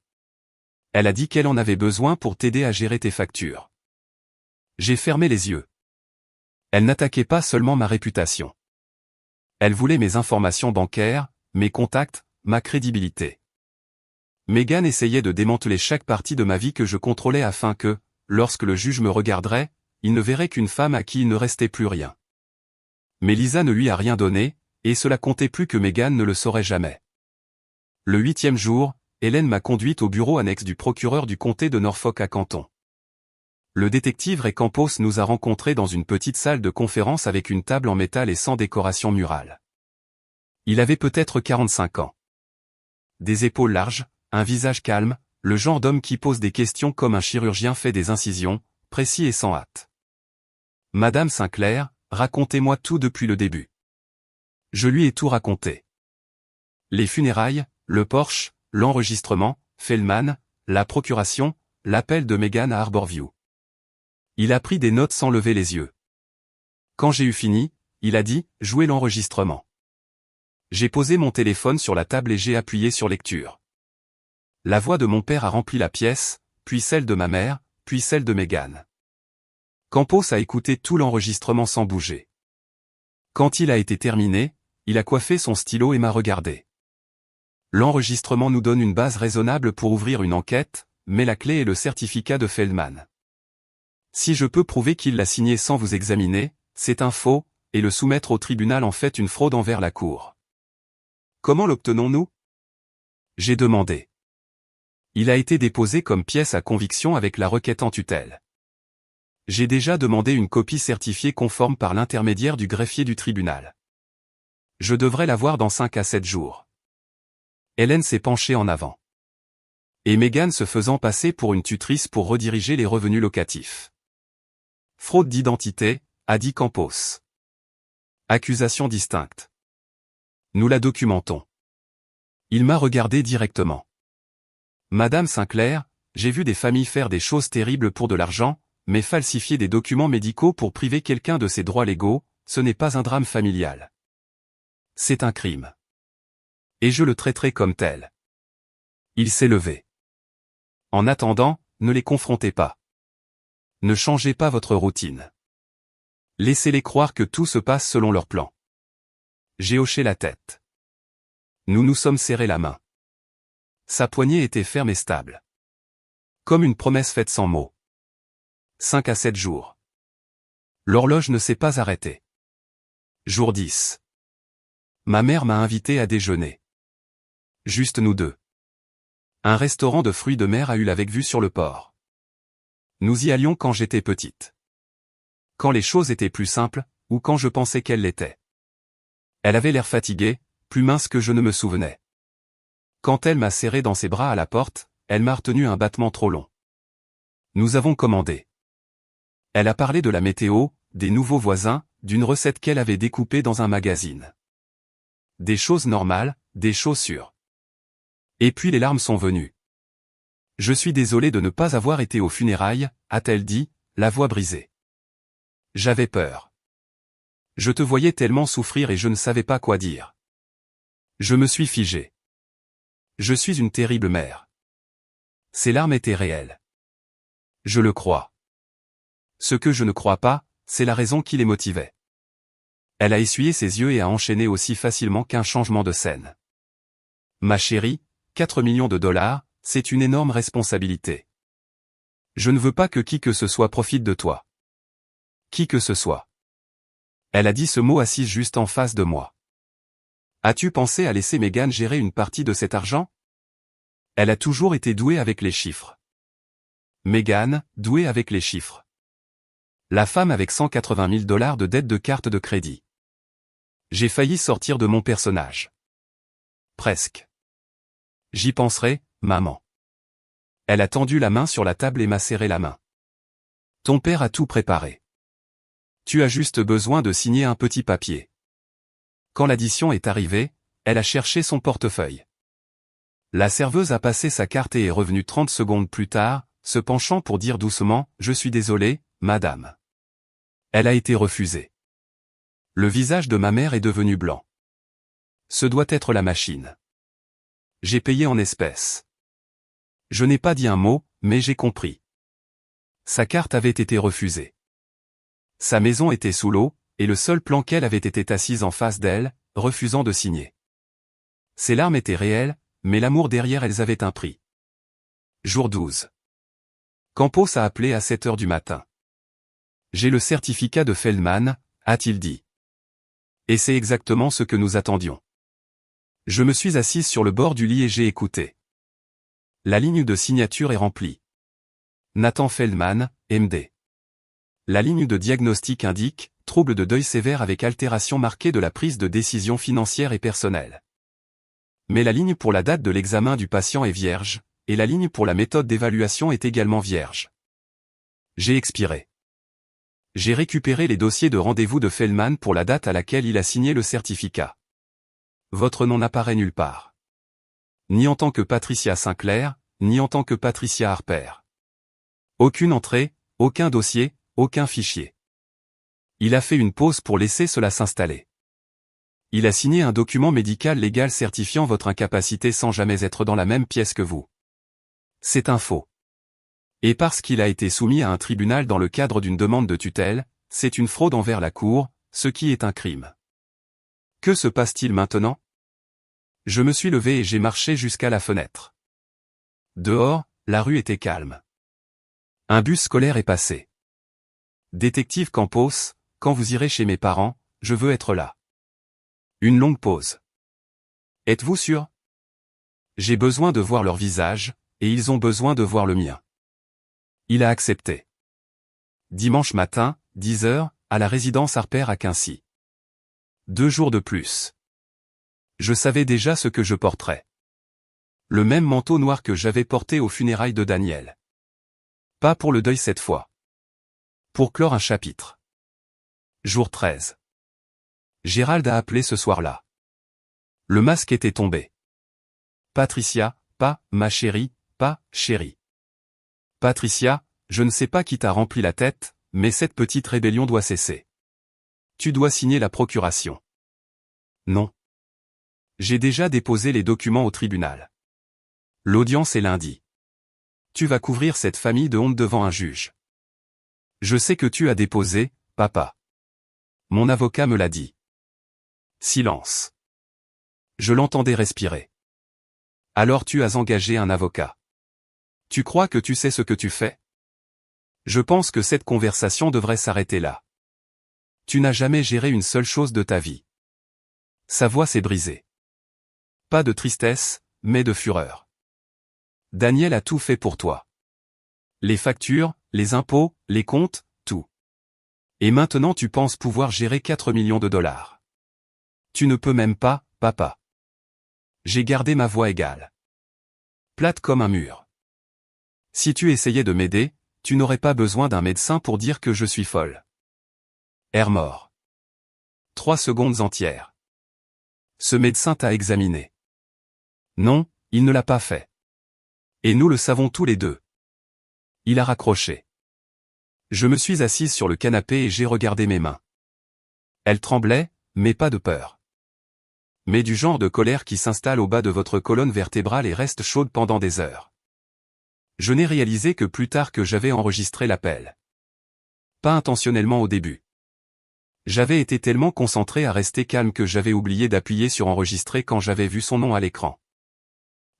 Elle a dit qu'elle en avait besoin pour t'aider à gérer tes factures. J'ai fermé les yeux. Elle n'attaquait pas seulement ma réputation. Elle voulait mes informations bancaires, mes contacts, ma crédibilité. Meghan essayait de démanteler chaque partie de ma vie que je contrôlais afin que, lorsque le juge me regarderait, il ne verrait qu'une femme à qui il ne restait plus rien. Mais Lisa ne lui a rien donné, et cela comptait plus que Meghan ne le saurait jamais. Le 8e jour, Hélène m'a conduite au bureau annexe du procureur du comté de Norfolk à Canton. Le détective Ray Campos nous a rencontrés dans une petite salle de conférence avec une table en métal et sans décoration murale. Il avait peut-être 45 ans. Des épaules larges, un visage calme, le genre d'homme qui pose des questions comme un chirurgien fait des incisions, précis et sans hâte. Madame Sinclair, racontez-moi tout depuis le début. Je lui ai tout raconté. Les funérailles, le Porsche, l'enregistrement, Feldman, la procuration, l'appel de Meghan à Harborview. Il a pris des notes sans lever les yeux. Quand j'ai eu fini, il a dit « Jouez l'enregistrement ». J'ai posé mon téléphone sur la table et j'ai appuyé sur lecture. La voix de mon père a rempli la pièce, puis celle de ma mère, puis celle de Meghan. Campos a écouté tout l'enregistrement sans bouger. Quand il a été terminé, il a coiffé son stylo et m'a regardé. L'enregistrement nous donne une base raisonnable pour ouvrir une enquête, mais la clé est le certificat de Feldman. Si je peux prouver qu'il l'a signé sans vous examiner, c'est un faux, et le soumettre au tribunal en fait une fraude envers la Cour. Comment l'obtenons-nous ? J'ai demandé. Il a été déposé comme pièce à conviction avec la requête en tutelle. J'ai déjà demandé une copie certifiée conforme par l'intermédiaire du greffier du tribunal. Je devrais l'avoir dans 5 à 7 jours. Hélène s'est penchée en avant. Et Meghan se faisant passer pour une tutrice pour rediriger les revenus locatifs. Fraude d'identité, a dit Campos. Accusation distincte. Nous la documentons. Il m'a regardé directement. Madame Sinclair, j'ai vu des familles faire des choses terribles pour de l'argent, mais falsifier des documents médicaux pour priver quelqu'un de ses droits légaux, ce n'est pas un drame familial. C'est un crime. Et je le traiterai comme tel. Il s'est levé. En attendant, ne les confrontez pas. Ne changez pas votre routine. Laissez-les croire que tout se passe selon leur plan. J'ai hoché la tête. Nous nous sommes serrés la main. Sa poignée était ferme et stable. Comme une promesse faite sans mots. 5 à 7 jours. L'horloge ne s'est pas arrêtée. Jour 10. Ma mère m'a invité à déjeuner. Juste nous deux. Un restaurant de fruits de mer à Hull avec vue sur le port. Nous y allions quand j'étais petite. Quand les choses étaient plus simples, ou quand je pensais qu'elles l'étaient. Elle avait l'air fatiguée, plus mince que je ne me souvenais. Quand elle m'a serré dans ses bras à la porte, elle m'a retenu un battement trop long. Nous avons commandé. Elle a parlé de la météo, des nouveaux voisins, d'une recette qu'elle avait découpée dans un magazine. Des choses normales, des choses sûres. Et puis les larmes sont venues. Je suis désolé de ne pas avoir été aux funérailles, a-t-elle dit, la voix brisée. J'avais peur. Je te voyais tellement souffrir et je ne savais pas quoi dire. Je me suis figé. Je suis une terrible mère. Ces larmes étaient réelles. Je le crois. Ce que je ne crois pas, c'est la raison qui les motivait. Elle a essuyé ses yeux et a enchaîné aussi facilement qu'un changement de scène. Ma chérie, 4 millions de dollars, c'est une énorme responsabilité. Je ne veux pas que qui que ce soit profite de toi. Qui que ce soit. Elle a dit ce mot assise juste en face de moi. As-tu pensé à laisser Meghan gérer une partie de cet argent ? Elle a toujours été douée avec les chiffres. Meghan, douée avec les chiffres. La femme avec 180 000 $ de dette de carte de crédit. J'ai failli sortir de mon personnage. Presque. J'y penserai, maman. Elle a tendu la main sur la table et m'a serré la main. Ton père a tout préparé. Tu as juste besoin de signer un petit papier. Quand l'addition est arrivée, elle a cherché son portefeuille. La serveuse a passé sa carte et est revenue 30 secondes plus tard, se penchant pour dire doucement « Je suis désolé, madame ». Elle a été refusée. Le visage de ma mère est devenu blanc. Ce doit être la machine. J'ai payé en espèces. Je n'ai pas dit un mot, mais j'ai compris. Sa carte avait été refusée. Sa maison était sous l'eau, et le seul plan qu'elle avait été assise en face d'elle, refusant de signer. Ses larmes étaient réelles, mais l'amour derrière elles avait un prix. Jour 12. Campos a appelé à 7 heures du matin. J'ai le certificat de Feldman, a-t-il dit. Et c'est exactement ce que nous attendions. Je me suis assise sur le bord du lit et j'ai écouté. La ligne de signature est remplie. Nathan Feldman, MD. La ligne de diagnostic indique « Trouble de deuil sévère avec altération marquée de la prise de décision financière et personnelle ». Mais la ligne pour la date de l'examen du patient est vierge, et la ligne pour la méthode d'évaluation est également vierge. J'ai expiré. J'ai récupéré les dossiers de rendez-vous de Feldman pour la date à laquelle il a signé le certificat. Votre nom n'apparaît nulle part. Ni en tant que Patricia Sinclair, ni en tant que Patricia Harper. Aucune entrée, aucun dossier, aucun fichier. Il a fait une pause pour laisser cela s'installer. Il a signé un document médical légal certifiant votre incapacité sans jamais être dans la même pièce que vous. C'est un faux. Et parce qu'il a été soumis à un tribunal dans le cadre d'une demande de tutelle, c'est une fraude envers la Cour, ce qui est un crime. Que se passe-t-il maintenant? Je me suis levé et j'ai marché jusqu'à la fenêtre. Dehors, la rue était calme. Un bus scolaire est passé. Détective Campos, quand vous irez chez mes parents, je veux être là. Une longue pause. Êtes-vous sûr? J'ai besoin de voir leur visage, et ils ont besoin de voir le mien. Il a accepté. Dimanche matin, 10 heures, à la résidence Harper à Quincy. 2 jours de plus. Je savais déjà ce que je porterais. Le même manteau noir que j'avais porté aux funérailles de Daniel. Pas pour le deuil cette fois. Pour clore un chapitre. Jour 13. Gérald a appelé ce soir-là. Le masque était tombé. Patricia, pas, ma chérie, pas, chérie. Patricia, je ne sais pas qui t'a rempli la tête, mais cette petite rébellion doit cesser. Tu dois signer la procuration. Non. J'ai déjà déposé les documents au tribunal. L'audience est lundi. Tu vas couvrir cette famille de honte devant un juge. Je sais que tu as déposé, papa. Mon avocat me l'a dit. Silence. Je l'entendais respirer. Alors tu as engagé un avocat. Tu crois que tu sais ce que tu fais? Je pense que cette conversation devrait s'arrêter là. Tu n'as jamais géré une seule chose de ta vie. Sa voix s'est brisée. Pas de tristesse, mais de fureur. Daniel a tout fait pour toi. Les factures, les impôts, les comptes, tout. Et maintenant tu penses pouvoir gérer 4 millions de dollars. Tu ne peux même pas, papa. J'ai gardé ma voix égale. Plate comme un mur. Si tu essayais de m'aider, tu n'aurais pas besoin d'un médecin pour dire que je suis folle. Air mort. 3 secondes entières. Ce médecin t'a examiné. Non, il ne l'a pas fait. Et nous le savons tous les deux. Il a raccroché. Je me suis assise sur le canapé et j'ai regardé mes mains. Elles tremblaient, mais pas de peur. Mais du genre de colère qui s'installe au bas de votre colonne vertébrale et reste chaude pendant des heures. Je n'ai réalisé que plus tard que j'avais enregistré l'appel. Pas intentionnellement au début. J'avais été tellement concentré à rester calme que j'avais oublié d'appuyer sur enregistrer quand j'avais vu son nom à l'écran.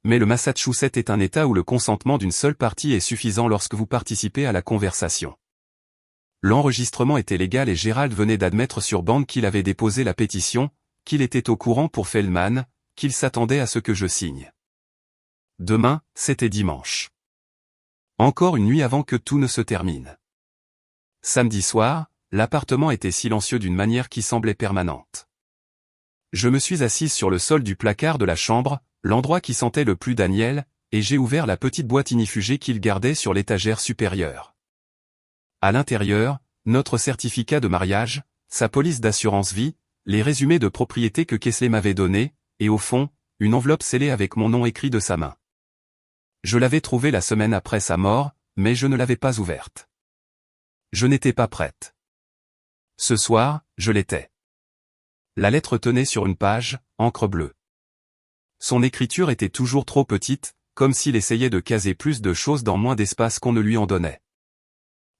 Mais le Massachusetts est un État où le consentement d'une seule partie est suffisant lorsque vous participez à la conversation. L'enregistrement était légal et Gérald venait d'admettre sur bande qu'il avait déposé la pétition, qu'il était au courant pour Feldman, qu'il s'attendait à ce que je signe. Demain, c'était dimanche. Encore une nuit avant que tout ne se termine. Samedi soir, l'appartement était silencieux d'une manière qui semblait permanente. Je me suis assise sur le sol du placard de la chambre, l'endroit qui sentait le plus Daniel, et j'ai ouvert la petite boîte inifugée qu'il gardait sur l'étagère supérieure. À l'intérieur, notre certificat de mariage, sa police d'assurance vie, les résumés de propriété que Kesley m'avait donnés, et au fond, une enveloppe scellée avec mon nom écrit de sa main. Je l'avais trouvée la semaine après sa mort, mais je ne l'avais pas ouverte. Je n'étais pas prête. Ce soir, je l'étais. La lettre tenait sur une page, encre bleue. Son écriture était toujours trop petite, comme s'il essayait de caser plus de choses dans moins d'espace qu'on ne lui en donnait.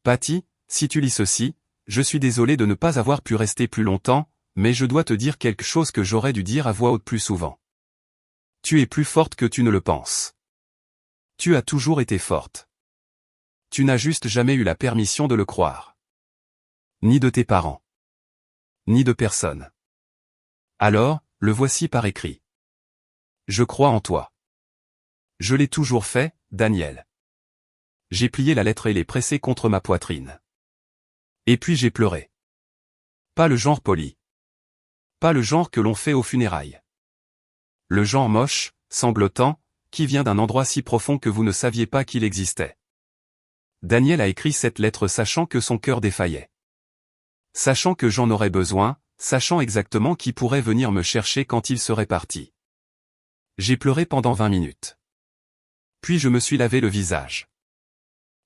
Patty, si tu lis ceci, je suis désolé de ne pas avoir pu rester plus longtemps, mais je dois te dire quelque chose que j'aurais dû dire à voix haute plus souvent. Tu es plus forte que tu ne le penses. Tu as toujours été forte. Tu n'as juste jamais eu la permission de le croire. Ni de tes parents. Ni de personne. Alors, le voici par écrit. Je crois en toi. Je l'ai toujours fait, Daniel. J'ai plié la lettre et l'ai pressée contre ma poitrine. Et puis j'ai pleuré. Pas le genre poli. Pas le genre que l'on fait aux funérailles. Le genre moche, sanglotant, qui vient d'un endroit si profond que vous ne saviez pas qu'il existait. Daniel a écrit cette lettre sachant que son cœur défaillait. Sachant que j'en aurais besoin, sachant exactement qui pourrait venir me chercher quand il serait parti. J'ai pleuré pendant 20 minutes. Puis je me suis lavé le visage.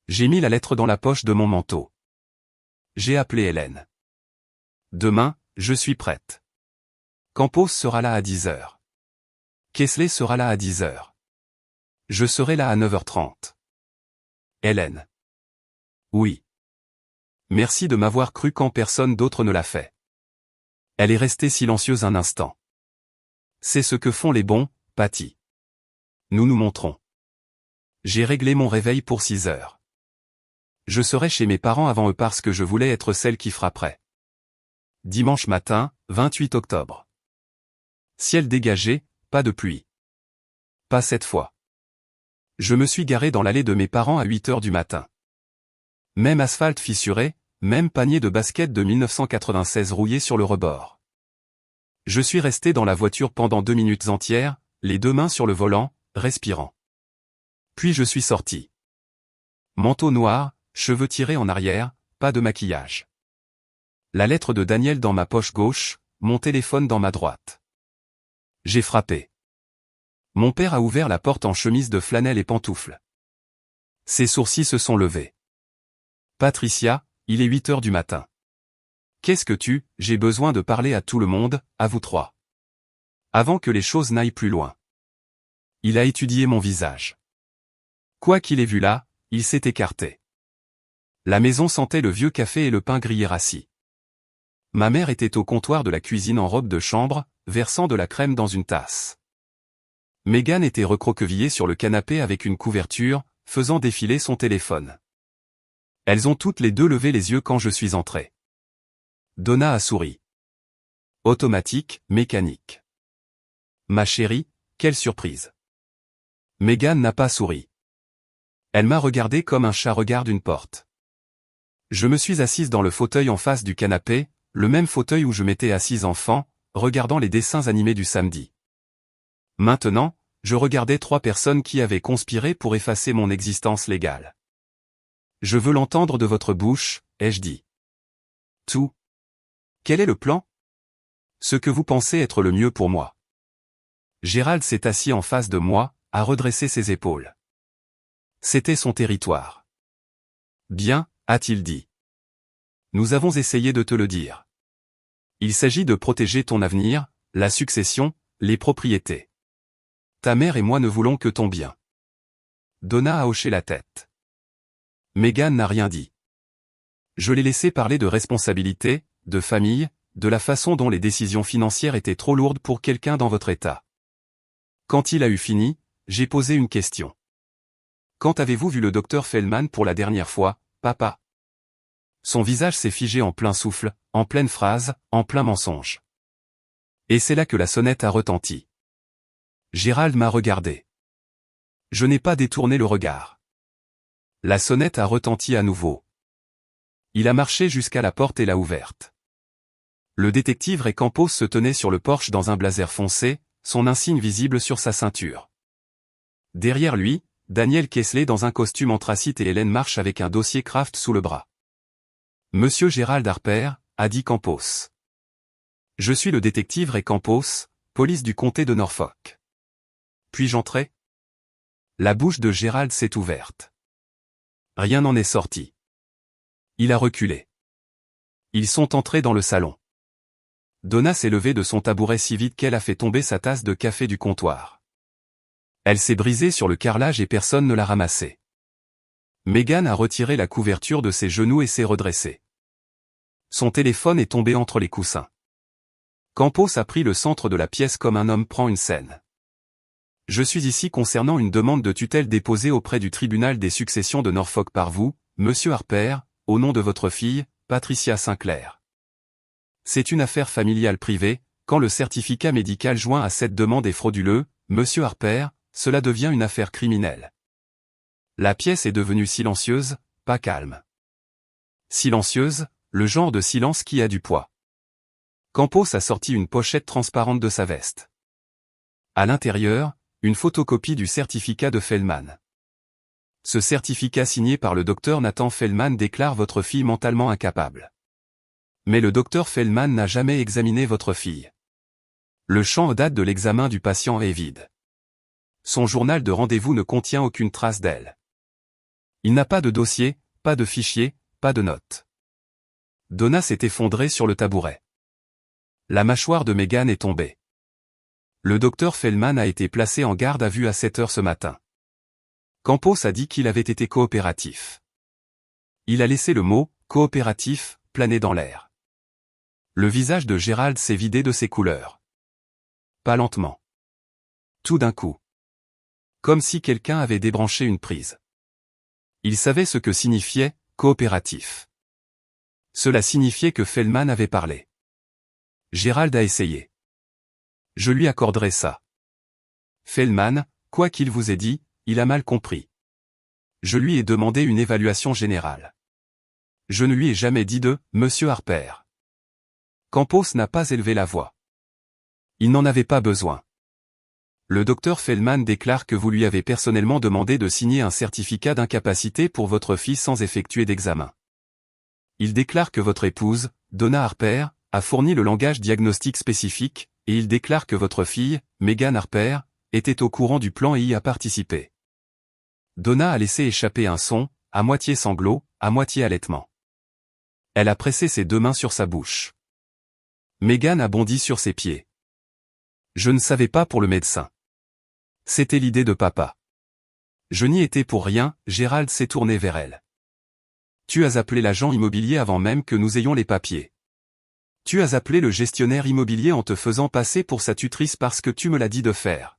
J'ai mis la lettre dans la poche de mon manteau. J'ai appelé Hélène. Demain, je suis prête. Campos sera là à 10h. Kesley sera là à 10h. Je serai là à 9h30. Hélène. Oui. Merci de m'avoir cru quand personne d'autre ne l'a fait. Elle est restée silencieuse un instant. C'est ce que font les bons, Patty. Nous nous montrons. J'ai réglé mon réveil pour 6h. Je serai chez mes parents avant eux parce que je voulais être celle qui frapperait. Dimanche matin, 28 octobre. Ciel dégagé, pas de pluie. Pas cette fois. Je me suis garé dans l'allée de mes parents à 8h du matin. Même asphalte fissuré, même panier de basket de 1996 rouillé sur le rebord. Je suis resté dans la voiture pendant 2 minutes entières, les deux mains sur le volant, respirant. Puis je suis sorti. Manteau noir, cheveux tirés en arrière, pas de maquillage. La lettre de Daniel dans ma poche gauche, mon téléphone dans ma droite. J'ai frappé. Mon père a ouvert la porte en chemise de flanelle et pantoufles. Ses sourcils se sont levés. Patricia, il est 8h du matin. Qu'est-ce que j'ai besoin de parler à tout le monde, à vous trois. Avant que les choses n'aillent plus loin. Il a étudié mon visage. Quoi qu'il ait vu là, il s'est écarté. La maison sentait le vieux café et le pain grillé rassis. Ma mère était au comptoir de la cuisine en robe de chambre, versant de la crème dans une tasse. Megan était recroquevillée sur le canapé avec une couverture, faisant défiler son téléphone. Elles ont toutes les deux levé les yeux quand je suis entré. Donna a souri. Automatique, mécanique. Ma chérie, quelle surprise. Megan n'a pas souri. Elle m'a regardé comme un chat regarde une porte. Je me suis assise dans le fauteuil en face du canapé, le même fauteuil où je m'étais assise enfant, regardant les dessins animés du samedi. Maintenant, je regardais 3 personnes qui avaient conspiré pour effacer mon existence légale. Je veux l'entendre de votre bouche, ai-je dit. Tout. Quel est le plan? Ce que vous pensez être le mieux pour moi. Gérald s'est assis en face de moi, a redressé ses épaules. C'était son territoire. Bien, a-t-il dit. Nous avons essayé de te le dire. Il s'agit de protéger ton avenir, la succession, les propriétés. Ta mère et moi ne voulons que ton bien. Donna a hoché la tête. Megan n'a rien dit. Je l'ai laissé parler de responsabilité, de famille, de la façon dont les décisions financières étaient trop lourdes pour quelqu'un dans votre état. Quand il a eu fini, j'ai posé une question. Quand avez-vous vu le docteur Feldman pour la dernière fois, papa? Son visage s'est figé en plein souffle, en pleine phrase, en plein mensonge. Et c'est là que la sonnette a retenti. Gérald m'a regardé. Je n'ai pas détourné le regard. La sonnette a retenti à nouveau. Il a marché jusqu'à la porte et l'a ouverte. Le détective Ray Campos se tenait sur le porche dans un blazer foncé, son insigne visible sur sa ceinture. Derrière lui, Daniel Kessler dans un costume anthracite et Hélène Marche avec un dossier Kraft sous le bras. « Monsieur Gérald Harper » a dit Campos. « Je suis le détective Ray Campos, police du comté de Norfolk. Puis-je entrer ?» La bouche de Gérald s'est ouverte. Rien n'en est sorti. Il a reculé. Ils sont entrés dans le salon. Donna s'est levée de son tabouret si vite qu'elle a fait tomber sa tasse de café du comptoir. Elle s'est brisée sur le carrelage et personne ne l'a ramassée. Megan a retiré la couverture de ses genoux et s'est redressée. Son téléphone est tombé entre les coussins. Campos a pris le centre de la pièce comme un homme prend une scène. « Je suis ici concernant une demande de tutelle déposée auprès du tribunal des successions de Norfolk par vous, Monsieur Harper, au nom de votre fille, Patricia Sinclair. C'est une affaire familiale privée, quand le certificat médical joint à cette demande est frauduleux, Monsieur Harper, cela devient une affaire criminelle. » La pièce est devenue silencieuse, pas calme. Silencieuse, le genre de silence qui a du poids. Campos a sorti une pochette transparente de sa veste. À l'intérieur, une photocopie du certificat de Feldman. Ce certificat signé par le docteur Nathan Feldman déclare votre fille mentalement incapable. Mais le docteur Feldman n'a jamais examiné votre fille. Le champ date de l'examen du patient est vide. Son journal de rendez-vous ne contient aucune trace d'elle. Il n'a pas de dossier, pas de fichier, pas de notes. Donna s'est effondrée sur le tabouret. La mâchoire de Megan est tombée. Le docteur Feldman a été placé en garde à vue à 7 heures ce matin. Campos a dit qu'il avait été coopératif. Il a laissé le mot « coopératif » planer dans l'air. Le visage de Gérald s'est vidé de ses couleurs. Pas lentement. Tout d'un coup. Comme si quelqu'un avait débranché une prise. Il savait ce que signifiait « coopératif ». Cela signifiait que Feldman avait parlé. Gérald a essayé. Je lui accorderai ça. Feldman, quoi qu'il vous ait dit, il a mal compris. Je lui ai demandé une évaluation générale. Je ne lui ai jamais dit de « Monsieur Harper ». Campos n'a pas élevé la voix. Il n'en avait pas besoin. Le docteur Feldman déclare que vous lui avez personnellement demandé de signer un certificat d'incapacité pour votre fille sans effectuer d'examen. Il déclare que votre épouse, Donna Harper, a fourni le langage diagnostique spécifique, et il déclare que votre fille, Megan Harper, était au courant du plan et y a participé. Donna a laissé échapper un son, à moitié sanglot, à moitié halètement. Elle a pressé ses deux mains sur sa bouche. Megan a bondi sur ses pieds. Je ne savais pas pour le médecin. C'était l'idée de papa. Je n'y étais pour rien, Gérald s'est tourné vers elle. Tu as appelé l'agent immobilier avant même que nous ayons les papiers. Tu as appelé le gestionnaire immobilier en te faisant passer pour sa tutrice parce que tu me l'as dit de faire.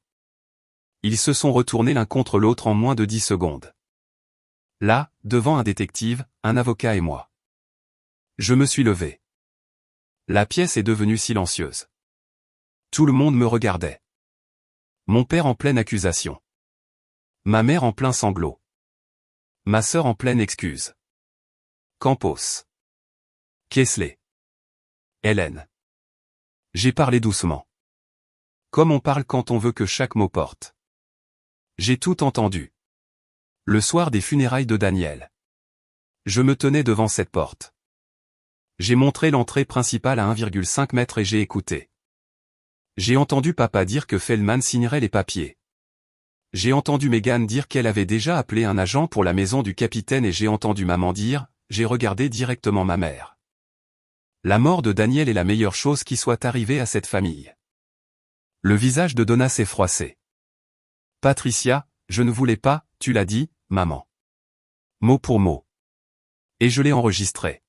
Ils se sont retournés l'un contre l'autre en moins de 10 secondes. Là, devant un détective, un avocat et moi. Je me suis levé. La pièce est devenue silencieuse. Tout le monde me regardait. Mon père en pleine accusation. Ma mère en plein sanglot. Ma sœur en pleine excuse. Campos. Kessler. Hélène. J'ai parlé doucement. Comme on parle quand on veut que chaque mot porte. J'ai tout entendu. Le soir des funérailles de Daniel. Je me tenais devant cette porte. J'ai montré l'entrée principale à 1,5 mètre et j'ai écouté. J'ai entendu papa dire que Feldman signerait les papiers. J'ai entendu Megan dire qu'elle avait déjà appelé un agent pour la maison du capitaine et j'ai entendu maman dire, j'ai regardé directement ma mère. La mort de Daniel est la meilleure chose qui soit arrivée à cette famille. Le visage de Donna s'est froissé. Patricia, je ne voulais pas, tu l'as dit, maman. Mot pour mot. Et je l'ai enregistré.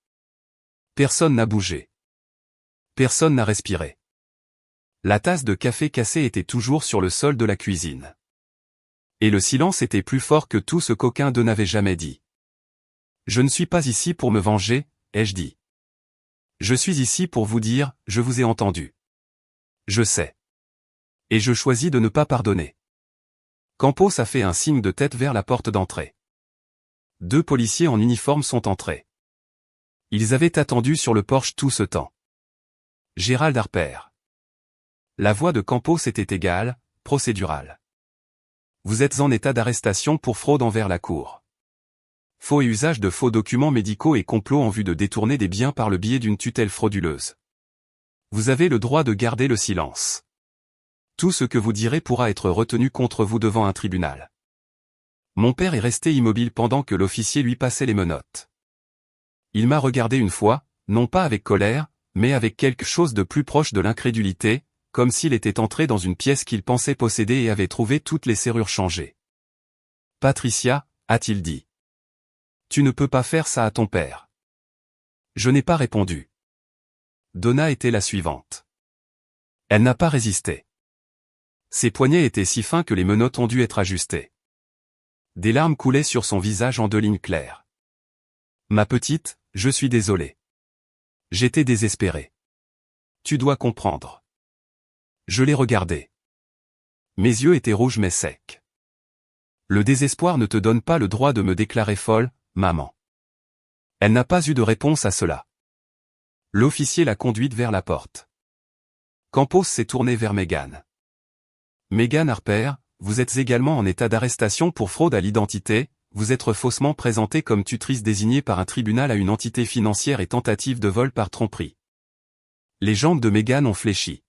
Personne n'a bougé. Personne n'a respiré. La tasse de café cassée était toujours sur le sol de la cuisine. Et le silence était plus fort que tout ce qu'aucun d'eux n'avait jamais dit. Je ne suis pas ici pour me venger, ai-je dit. Je suis ici pour vous dire, je vous ai entendu. Je sais. Et je choisis de ne pas pardonner. Campos a fait un signe de tête vers la porte d'entrée. 2 policiers en uniforme sont entrés. Ils avaient attendu sur le porche tout ce temps. Gérald Harper. La voix de Campos était égale, procédurale. Vous êtes en état d'arrestation pour fraude envers la Cour. Faux et usage de faux documents médicaux et complot en vue de détourner des biens par le biais d'une tutelle frauduleuse. Vous avez le droit de garder le silence. Tout ce que vous direz pourra être retenu contre vous devant un tribunal. Mon père est resté immobile pendant que l'officier lui passait les menottes. Il m'a regardé une fois, non pas avec colère, mais avec quelque chose de plus proche de l'incrédulité, comme s'il était entré dans une pièce qu'il pensait posséder et avait trouvé toutes les serrures changées. « Patricia, a-t-il dit. Tu ne peux pas faire ça à ton père. » Je n'ai pas répondu. Donna était la suivante. Elle n'a pas résisté. Ses poignets étaient si fins que les menottes ont dû être ajustées. Des larmes coulaient sur son visage en 2 lignes claires. Ma petite, je suis désolé. J'étais désespéré. Tu dois comprendre. Je l'ai regardé. Mes yeux étaient rouges mais secs. Le désespoir ne te donne pas le droit de me déclarer folle, maman. Elle n'a pas eu de réponse à cela. L'officier l'a conduite vers la porte. Campos s'est tourné vers Megan. Megan Harper, vous êtes également en état d'arrestation pour fraude à l'identité, vous êtes faussement présentée comme tutrice désignée par un tribunal à une entité financière et tentative de vol par tromperie. Les jambes de Megan ont fléchi.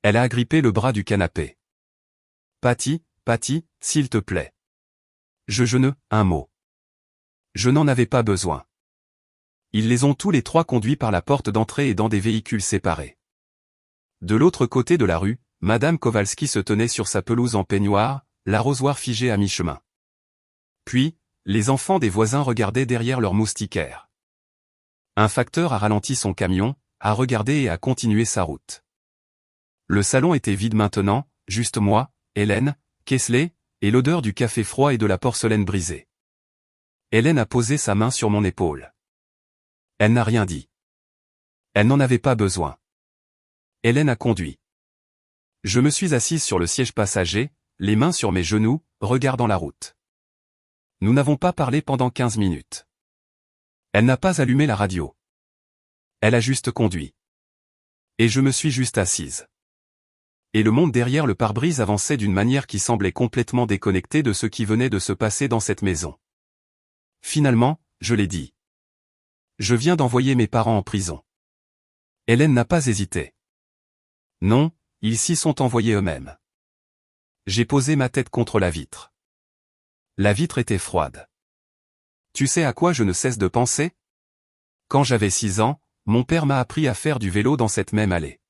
Elle a agrippé le bras du canapé. Patty, s'il te plaît. Je ne, un mot. Je n'en avais pas besoin. Ils les ont tous les 3 conduits par la porte d'entrée et dans des véhicules séparés. De l'autre côté de la rue, Madame Kowalski se tenait sur sa pelouse en peignoir, l'arrosoir figé à mi-chemin. Puis, les enfants des voisins regardaient derrière leur moustiquaire. Un facteur a ralenti son camion, a regardé et a continué sa route. Le salon était vide maintenant, juste moi, Hélène, Kesley, et l'odeur du café froid et de la porcelaine brisée. Hélène a posé sa main sur mon épaule. Elle n'a rien dit. Elle n'en avait pas besoin. Hélène a conduit. Je me suis assise sur le siège passager, les mains sur mes genoux, regardant la route. Nous n'avons pas parlé pendant 15 minutes. Elle n'a pas allumé la radio. Elle a juste conduit. Et je me suis juste assise. Et le monde derrière le pare-brise avançait d'une manière qui semblait complètement déconnectée de ce qui venait de se passer dans cette maison. Finalement, je l'ai dit. Je viens d'envoyer mes parents en prison. Hélène n'a pas hésité. Non, ils s'y sont envoyés eux-mêmes. J'ai posé ma tête contre la vitre. La vitre était froide. Tu sais à quoi je ne cesse de penser? Quand j'avais 6 ans, mon père m'a appris à faire du vélo dans cette même allée.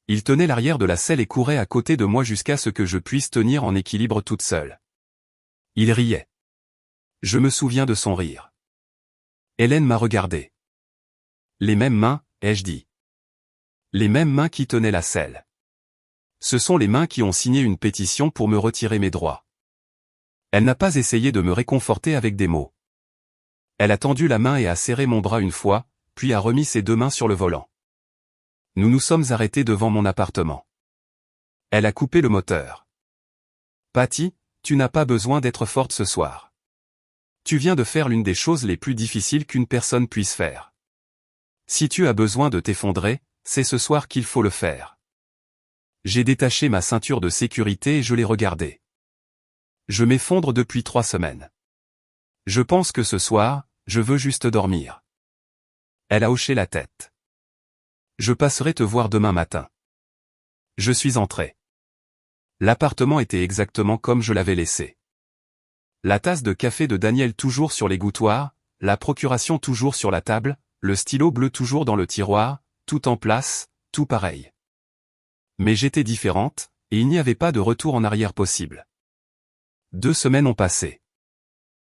Il tenait l'arrière de la selle et courait à côté de moi jusqu'à ce que je puisse tenir en équilibre toute seule. Il riait. Je me souviens de son rire. Hélène m'a regardé. Les mêmes mains, ai-je dit. Les mêmes mains qui tenaient la selle. Ce sont les mains qui ont signé une pétition pour me retirer mes droits. Elle n'a pas essayé de me réconforter avec des mots. Elle a tendu la main et a serré mon bras une fois, puis a remis ses 2 mains sur le volant. Nous nous sommes arrêtés devant mon appartement. Elle a coupé le moteur. Patty, tu n'as pas besoin d'être forte ce soir. Tu viens de faire l'une des choses les plus difficiles qu'une personne puisse faire. Si tu as besoin de t'effondrer, c'est ce soir qu'il faut le faire. J'ai détaché ma ceinture de sécurité et je l'ai regardée. Je m'effondre depuis 3 semaines. Je pense que ce soir, je veux juste dormir. Elle a hoché la tête. Je passerai te voir demain matin. Je suis entré. L'appartement était exactement comme je l'avais laissé. La tasse de café de Daniel toujours sur l'égouttoir, la procuration toujours sur la table, le stylo bleu toujours dans le tiroir, tout en place, tout pareil. Mais j'étais différente, et il n'y avait pas de retour en arrière possible. 2 semaines ont passé.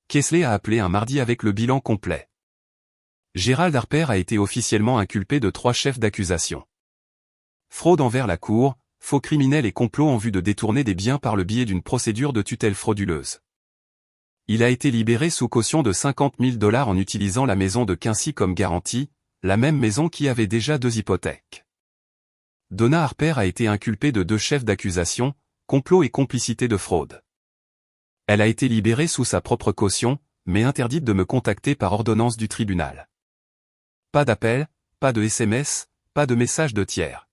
Kesley a appelé un mardi avec le bilan complet. Gérald Harper a été officiellement inculpé de 3 chefs d'accusation. Fraude envers la Cour, faux criminel et complot en vue de détourner des biens par le biais d'une procédure de tutelle frauduleuse. Il a été libéré sous caution de $50 000 en utilisant la maison de Quincy comme garantie, la même maison qui avait déjà 2 hypothèques. Donna Harper a été inculpée de 2 chefs d'accusation, complot et complicité de fraude. Elle a été libérée sous sa propre caution, mais interdite de me contacter par ordonnance du tribunal. Pas d'appel, pas de SMS, pas de message de tiers.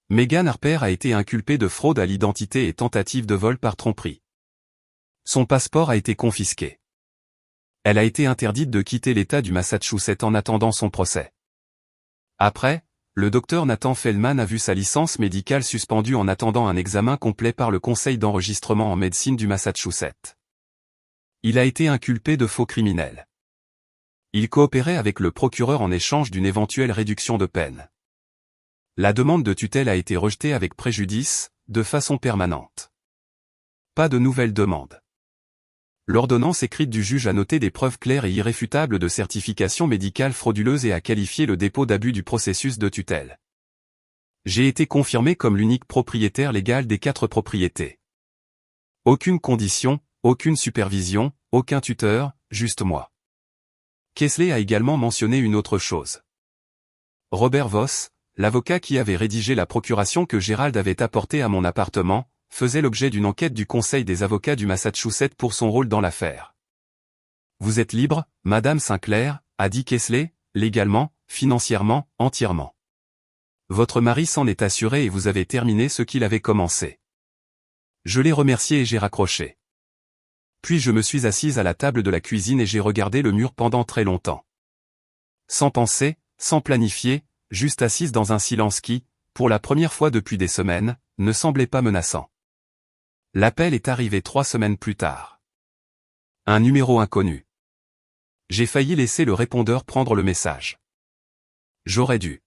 Meghan Harper a été inculpée de fraude à l'identité et tentative de vol par tromperie. Son passeport a été confisqué. Elle a été interdite de quitter l'État du Massachusetts en attendant son procès. Après, le docteur Nathan Feldman a vu sa licence médicale suspendue en attendant un examen complet par le Conseil d'enregistrement en médecine du Massachusetts. Il a été inculpé de faux criminel. Il coopérait avec le procureur en échange d'une éventuelle réduction de peine. La demande de tutelle a été rejetée avec préjudice, de façon permanente. Pas de nouvelle demande. L'ordonnance écrite du juge a noté des preuves claires et irréfutables de certification médicale frauduleuse et a qualifié le dépôt d'abus du processus de tutelle. J'ai été confirmé comme l'unique propriétaire légal des 4 propriétés. Aucune condition, aucune supervision, aucun tuteur, juste moi. Kessler a également mentionné une autre chose. Robert Voss, l'avocat qui avait rédigé la procuration que Gérald avait apportée à mon appartement, faisait l'objet d'une enquête du Conseil des avocats du Massachusetts pour son rôle dans l'affaire. Vous êtes libre, Madame Sinclair, a dit Kessler, légalement, financièrement, entièrement. Votre mari s'en est assuré et vous avez terminé ce qu'il avait commencé. Je l'ai remercié et j'ai raccroché. Puis je me suis assise à la table de la cuisine et j'ai regardé le mur pendant très longtemps. Sans penser, sans planifier, juste assise dans un silence qui, pour la première fois depuis des semaines, ne semblait pas menaçant. L'appel est arrivé 3 semaines plus tard. Un numéro inconnu. J'ai failli laisser le répondeur prendre le message. J'aurais dû.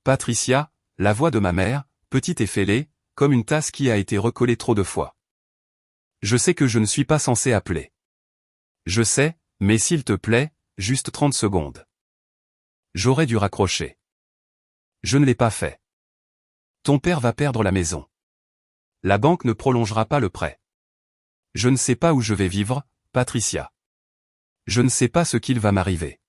Patricia, la voix de ma mère, petite et fêlée, comme une tasse qui a été recollée trop de fois. Je sais que je ne suis pas censé appeler. Je sais, mais s'il te plaît, juste 30 secondes. J'aurais dû raccrocher. Je ne l'ai pas fait. Ton père va perdre la maison. La banque ne prolongera pas le prêt. Je ne sais pas où je vais vivre, Patricia. Je ne sais pas ce qu'il va m'arriver.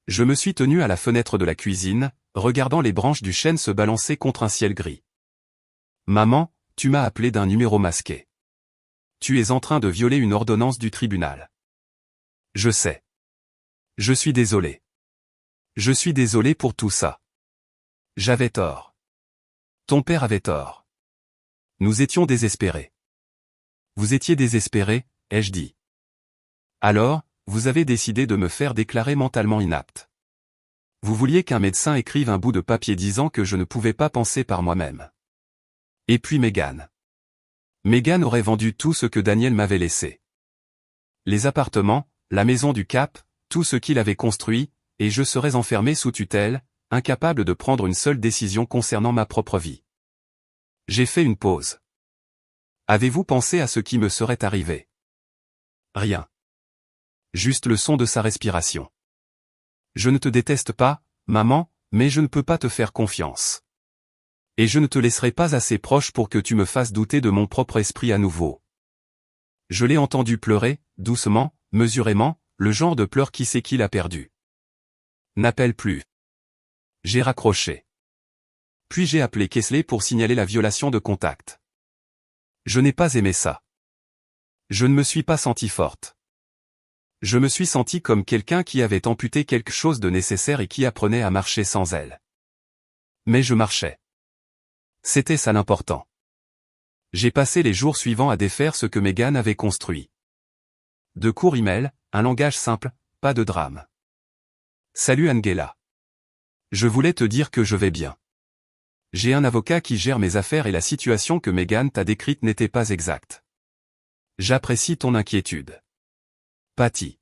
Je me suis tenu à la fenêtre de la cuisine, regardant les branches du chêne se balancer contre un ciel gris. Maman, tu m'as appelé d'un numéro masqué. Tu es en train de violer une ordonnance du tribunal. Je sais. Je suis désolé. Je suis désolé pour tout ça. J'avais tort. Ton père avait tort. Nous étions désespérés. Vous étiez désespéré, ai-je dit. Alors, vous avez décidé de me faire déclarer mentalement inapte. Vous vouliez qu'un médecin écrive un bout de papier disant que je ne pouvais pas penser par moi-même. Et puis Meghan. Meghan aurait vendu tout ce que Daniel m'avait laissé. Les appartements, la maison du Cap, tout ce qu'il avait construit, et je serais enfermé sous tutelle, incapable de prendre une seule décision concernant ma propre vie. J'ai fait une pause. Avez-vous pensé à ce qui me serait arrivé? Rien. Juste le son de sa respiration. Je ne te déteste pas, maman, mais je ne peux pas te faire confiance. Et je ne te laisserai pas assez proche pour que tu me fasses douter de mon propre esprit à nouveau. Je l'ai entendu pleurer, doucement, mesurément, le genre de pleurs qui sait qu'il a perdu. N'appelle plus. J'ai raccroché. Puis j'ai appelé Kessler pour signaler la violation de contact. Je n'ai pas aimé ça. Je ne me suis pas sentie forte. Je me suis sentie comme quelqu'un qui avait amputé quelque chose de nécessaire et qui apprenait à marcher sans elle. Mais je marchais. C'était ça l'important. J'ai passé les jours suivants à défaire ce que Meghan avait construit. De courts emails, un langage simple, pas de drame. Salut Angela. Je voulais te dire que je vais bien. J'ai un avocat qui gère mes affaires et la situation que Meghan t'a décrite n'était pas exacte. J'apprécie ton inquiétude. Patty.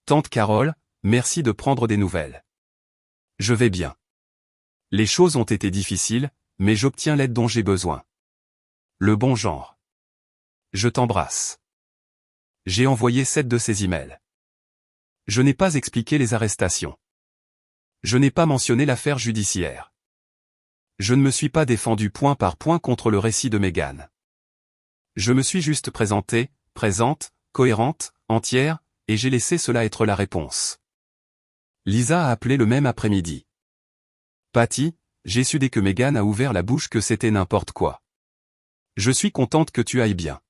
Tante Carole, merci de prendre des nouvelles. Je vais bien. Les choses ont été difficiles, mais j'obtiens l'aide dont j'ai besoin. Le bon genre. Je t'embrasse. J'ai envoyé 7 de ces emails. Je n'ai pas expliqué les arrestations. Je n'ai pas mentionné l'affaire judiciaire. Je ne me suis pas défendu point par point contre le récit de Meghan. Je me suis juste présenté, présente, cohérente, entière, et j'ai laissé cela être la réponse. Lisa a appelé le même après-midi. Patty, j'ai su dès que Meghan a ouvert la bouche que c'était n'importe quoi. Je suis contente que tu ailles bien.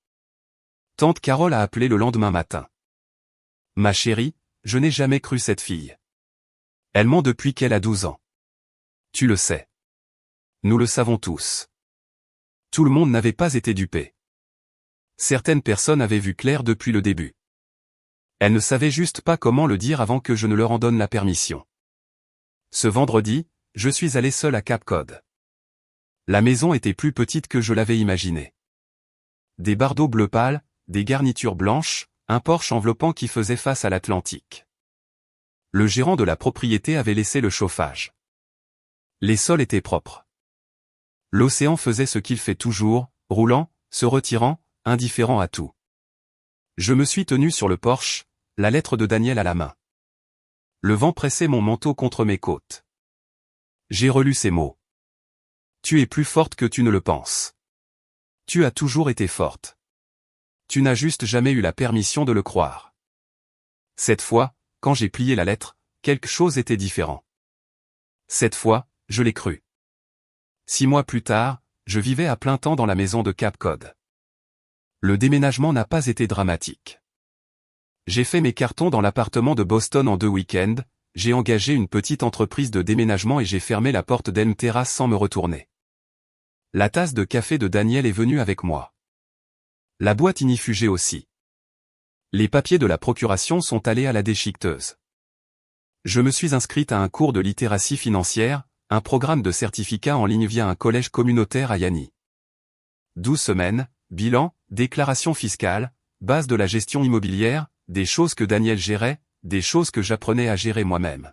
Tante Carole a appelé le lendemain matin. Ma chérie, je n'ai jamais cru cette fille. Elle ment depuis qu'elle a 12 ans. Tu le sais. Nous le savons tous. Tout le monde n'avait pas été dupé. Certaines personnes avaient vu clair depuis le début. Elles ne savaient juste pas comment le dire avant que je ne leur en donne la permission. Ce vendredi, je suis allé seul à Cap Cod. La maison était plus petite que je l'avais imaginé. Des bardeaux bleu pâle, des garnitures blanches, un porche enveloppant qui faisait face à l'Atlantique. Le gérant de la propriété avait laissé le chauffage. Les sols étaient propres. L'océan faisait ce qu'il fait toujours, roulant, se retirant, indifférent à tout. Je me suis tenu sur le porche, la lettre de Daniel à la main. Le vent pressait mon manteau contre mes côtes. J'ai relu ces mots. Tu es plus forte que tu ne le penses. Tu as toujours été forte. Tu n'as juste jamais eu la permission de le croire. Cette fois, quand j'ai plié la lettre, quelque chose était différent. Cette fois, je l'ai cru. 6 mois plus tard, je vivais à plein temps dans la maison de Cap Cod. Le déménagement n'a pas été dramatique. J'ai fait mes cartons dans l'appartement de Boston en 2 week-ends, j'ai engagé une petite entreprise de déménagement et j'ai fermé la porte d'Elm Terrace sans me retourner. La tasse de café de Daniel est venue avec moi. La boîte ignifugée aussi. Les papiers de la procuration sont allés à la déchiqueteuse. Je me suis inscrite à un cours de littératie financière, un programme de certificat en ligne via un collège communautaire à Yanny. 12 semaines, bilan, déclaration fiscale, base de la gestion immobilière, des choses que Daniel gérait, des choses que j'apprenais à gérer moi-même.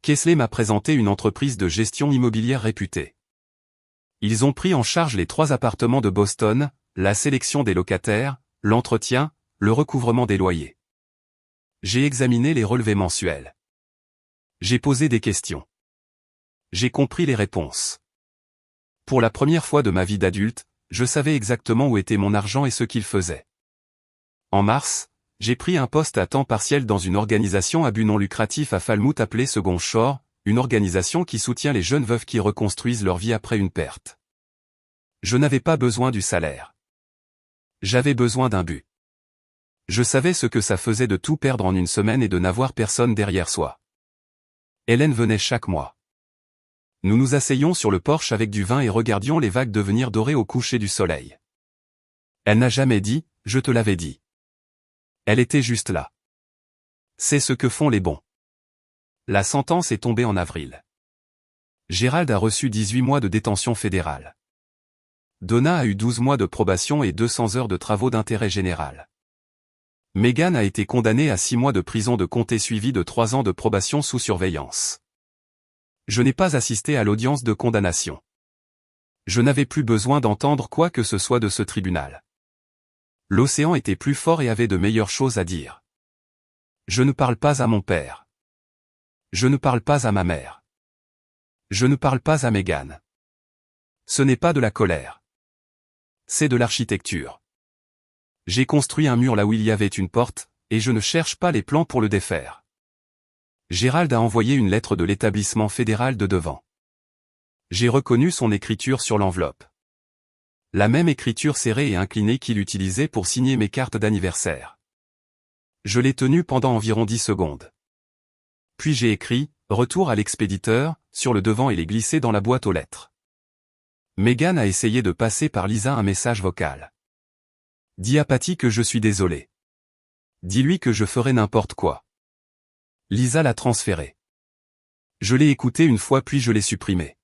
Kessler m'a présenté une entreprise de gestion immobilière réputée. Ils ont pris en charge les 3 appartements de Boston, la sélection des locataires, l'entretien, le recouvrement des loyers. J'ai examiné les relevés mensuels. J'ai posé des questions. J'ai compris les réponses. Pour la première fois de ma vie d'adulte, je savais exactement où était mon argent et ce qu'il faisait. En mars, j'ai pris un poste à temps partiel dans une organisation à but non lucratif à Falmouth appelée Second Shore, une organisation qui soutient les jeunes veuves qui reconstruisent leur vie après une perte. Je n'avais pas besoin du salaire. J'avais besoin d'un but. Je savais ce que ça faisait de tout perdre en une semaine et de n'avoir personne derrière soi. Hélène venait chaque mois. Nous nous asseyions sur le porche avec du vin et regardions les vagues devenir dorées au coucher du soleil. Elle n'a jamais dit « je te l'avais dit ». Elle était juste là. C'est ce que font les bons. La sentence est tombée en avril. Gérald a reçu 18 mois de détention fédérale. Donna a eu 12 mois de probation et 200 heures de travaux d'intérêt général. Megan a été condamnée à 6 mois de prison de comté suivi de 3 ans de probation sous surveillance. Je n'ai pas assisté à l'audience de condamnation. Je n'avais plus besoin d'entendre quoi que ce soit de ce tribunal. L'océan était plus fort et avait de meilleures choses à dire. Je ne parle pas à mon père. Je ne parle pas à ma mère. Je ne parle pas à Megan. Ce n'est pas de la colère. C'est de l'architecture. J'ai construit un mur là où il y avait une porte, et je ne cherche pas les plans pour le défaire. Gérald a envoyé une lettre de l'établissement fédéral de devant. J'ai reconnu son écriture sur l'enveloppe. La même écriture serrée et inclinée qu'il utilisait pour signer mes cartes d'anniversaire. Je l'ai tenue pendant environ 10 secondes. Puis j'ai écrit « Retour à l'expéditeur » sur le devant et l'ai glissé dans la boîte aux lettres. Megan a essayé de passer par Lisa un message vocal. Dis à Patty que je suis désolé. Dis-lui que je ferai n'importe quoi. Lisa l'a transféré. Je l'ai écouté une fois puis je l'ai supprimé.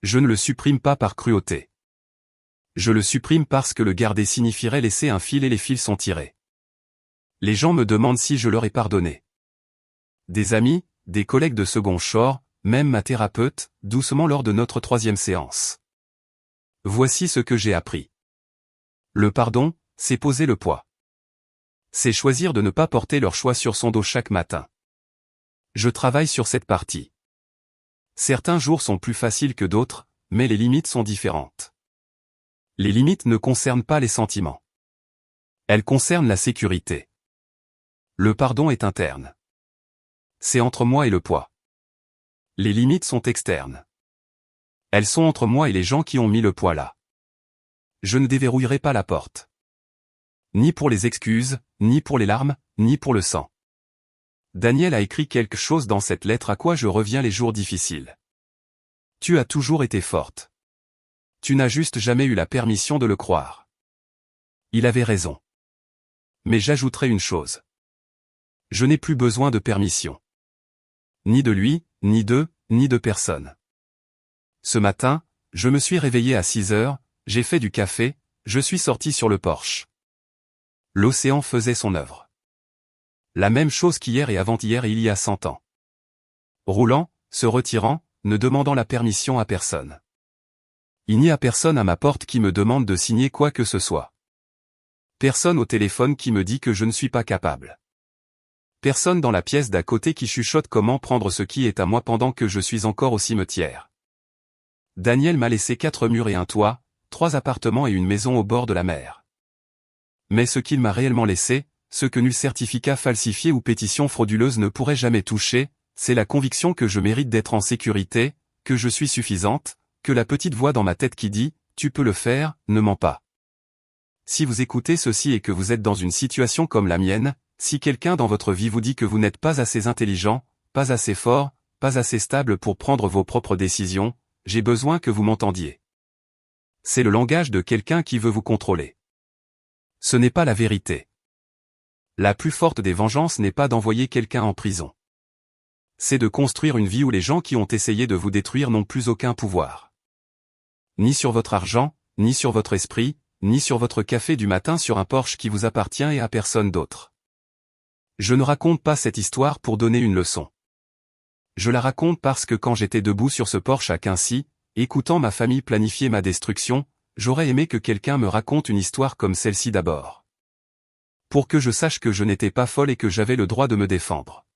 Je ne le supprime pas par cruauté. Je le supprime parce que le garder signifierait laisser un fil et les fils sont tirés. Les gens me demandent si je leur ai pardonné. Des amis, des collègues de Second Shore, même ma thérapeute, doucement lors de notre 3e séance. Voici ce que j'ai appris. Le pardon, c'est poser le poids. C'est choisir de ne pas porter leur choix sur son dos chaque matin. Je travaille sur cette partie. Certains jours sont plus faciles que d'autres, mais les limites sont différentes. Les limites ne concernent pas les sentiments. Elles concernent la sécurité. Le pardon est interne. C'est entre moi et le poids. Les limites sont externes. Elles sont entre moi et les gens qui ont mis le poids là. Je ne déverrouillerai pas la porte. Ni pour les excuses, ni pour les larmes, ni pour le sang. Daniel a écrit quelque chose dans cette lettre à quoi je reviens les jours difficiles. Tu as toujours été forte. Tu n'as juste jamais eu la permission de le croire. Il avait raison. Mais j'ajouterai une chose. Je n'ai plus besoin de permission. Ni de lui, ni de personne. Ce matin, je me suis réveillé à 6 heures, j'ai fait du café, je suis sorti sur le porche. L'océan faisait son œuvre. La même chose qu'hier et avant-hier il y a 100 ans. Roulant, se retirant, ne demandant la permission à personne. Il n'y a personne à ma porte qui me demande de signer quoi que ce soit. Personne au téléphone qui me dit que je ne suis pas capable. Personne dans la pièce d'à côté qui chuchote comment prendre ce qui est à moi pendant que je suis encore au cimetière. Daniel m'a laissé 4 murs et un toit, 3 appartements et une maison au bord de la mer. Mais ce qu'il m'a réellement laissé, ce que nul certificat falsifié ou pétition frauduleuse ne pourrait jamais toucher, c'est la conviction que je mérite d'être en sécurité, que je suis suffisante, que la petite voix dans ma tête qui dit « Tu peux le faire » ne ment pas. Si vous écoutez ceci et que vous êtes dans une situation comme la mienne, si quelqu'un dans votre vie vous dit que vous n'êtes pas assez intelligent, pas assez fort, pas assez stable pour prendre vos propres décisions, j'ai besoin que vous m'entendiez. C'est le langage de quelqu'un qui veut vous contrôler. Ce n'est pas la vérité. La plus forte des vengeances n'est pas d'envoyer quelqu'un en prison. C'est de construire une vie où les gens qui ont essayé de vous détruire n'ont plus aucun pouvoir. Ni sur votre argent, ni sur votre esprit, ni sur votre café du matin sur un Porsche qui vous appartient et à personne d'autre. Je ne raconte pas cette histoire pour donner une leçon. Je la raconte parce que quand j'étais debout sur ce Porsche à Quincy, écoutant ma famille planifier ma destruction, j'aurais aimé que quelqu'un me raconte une histoire comme celle-ci d'abord. Pour que je sache que je n'étais pas folle et que j'avais le droit de me défendre.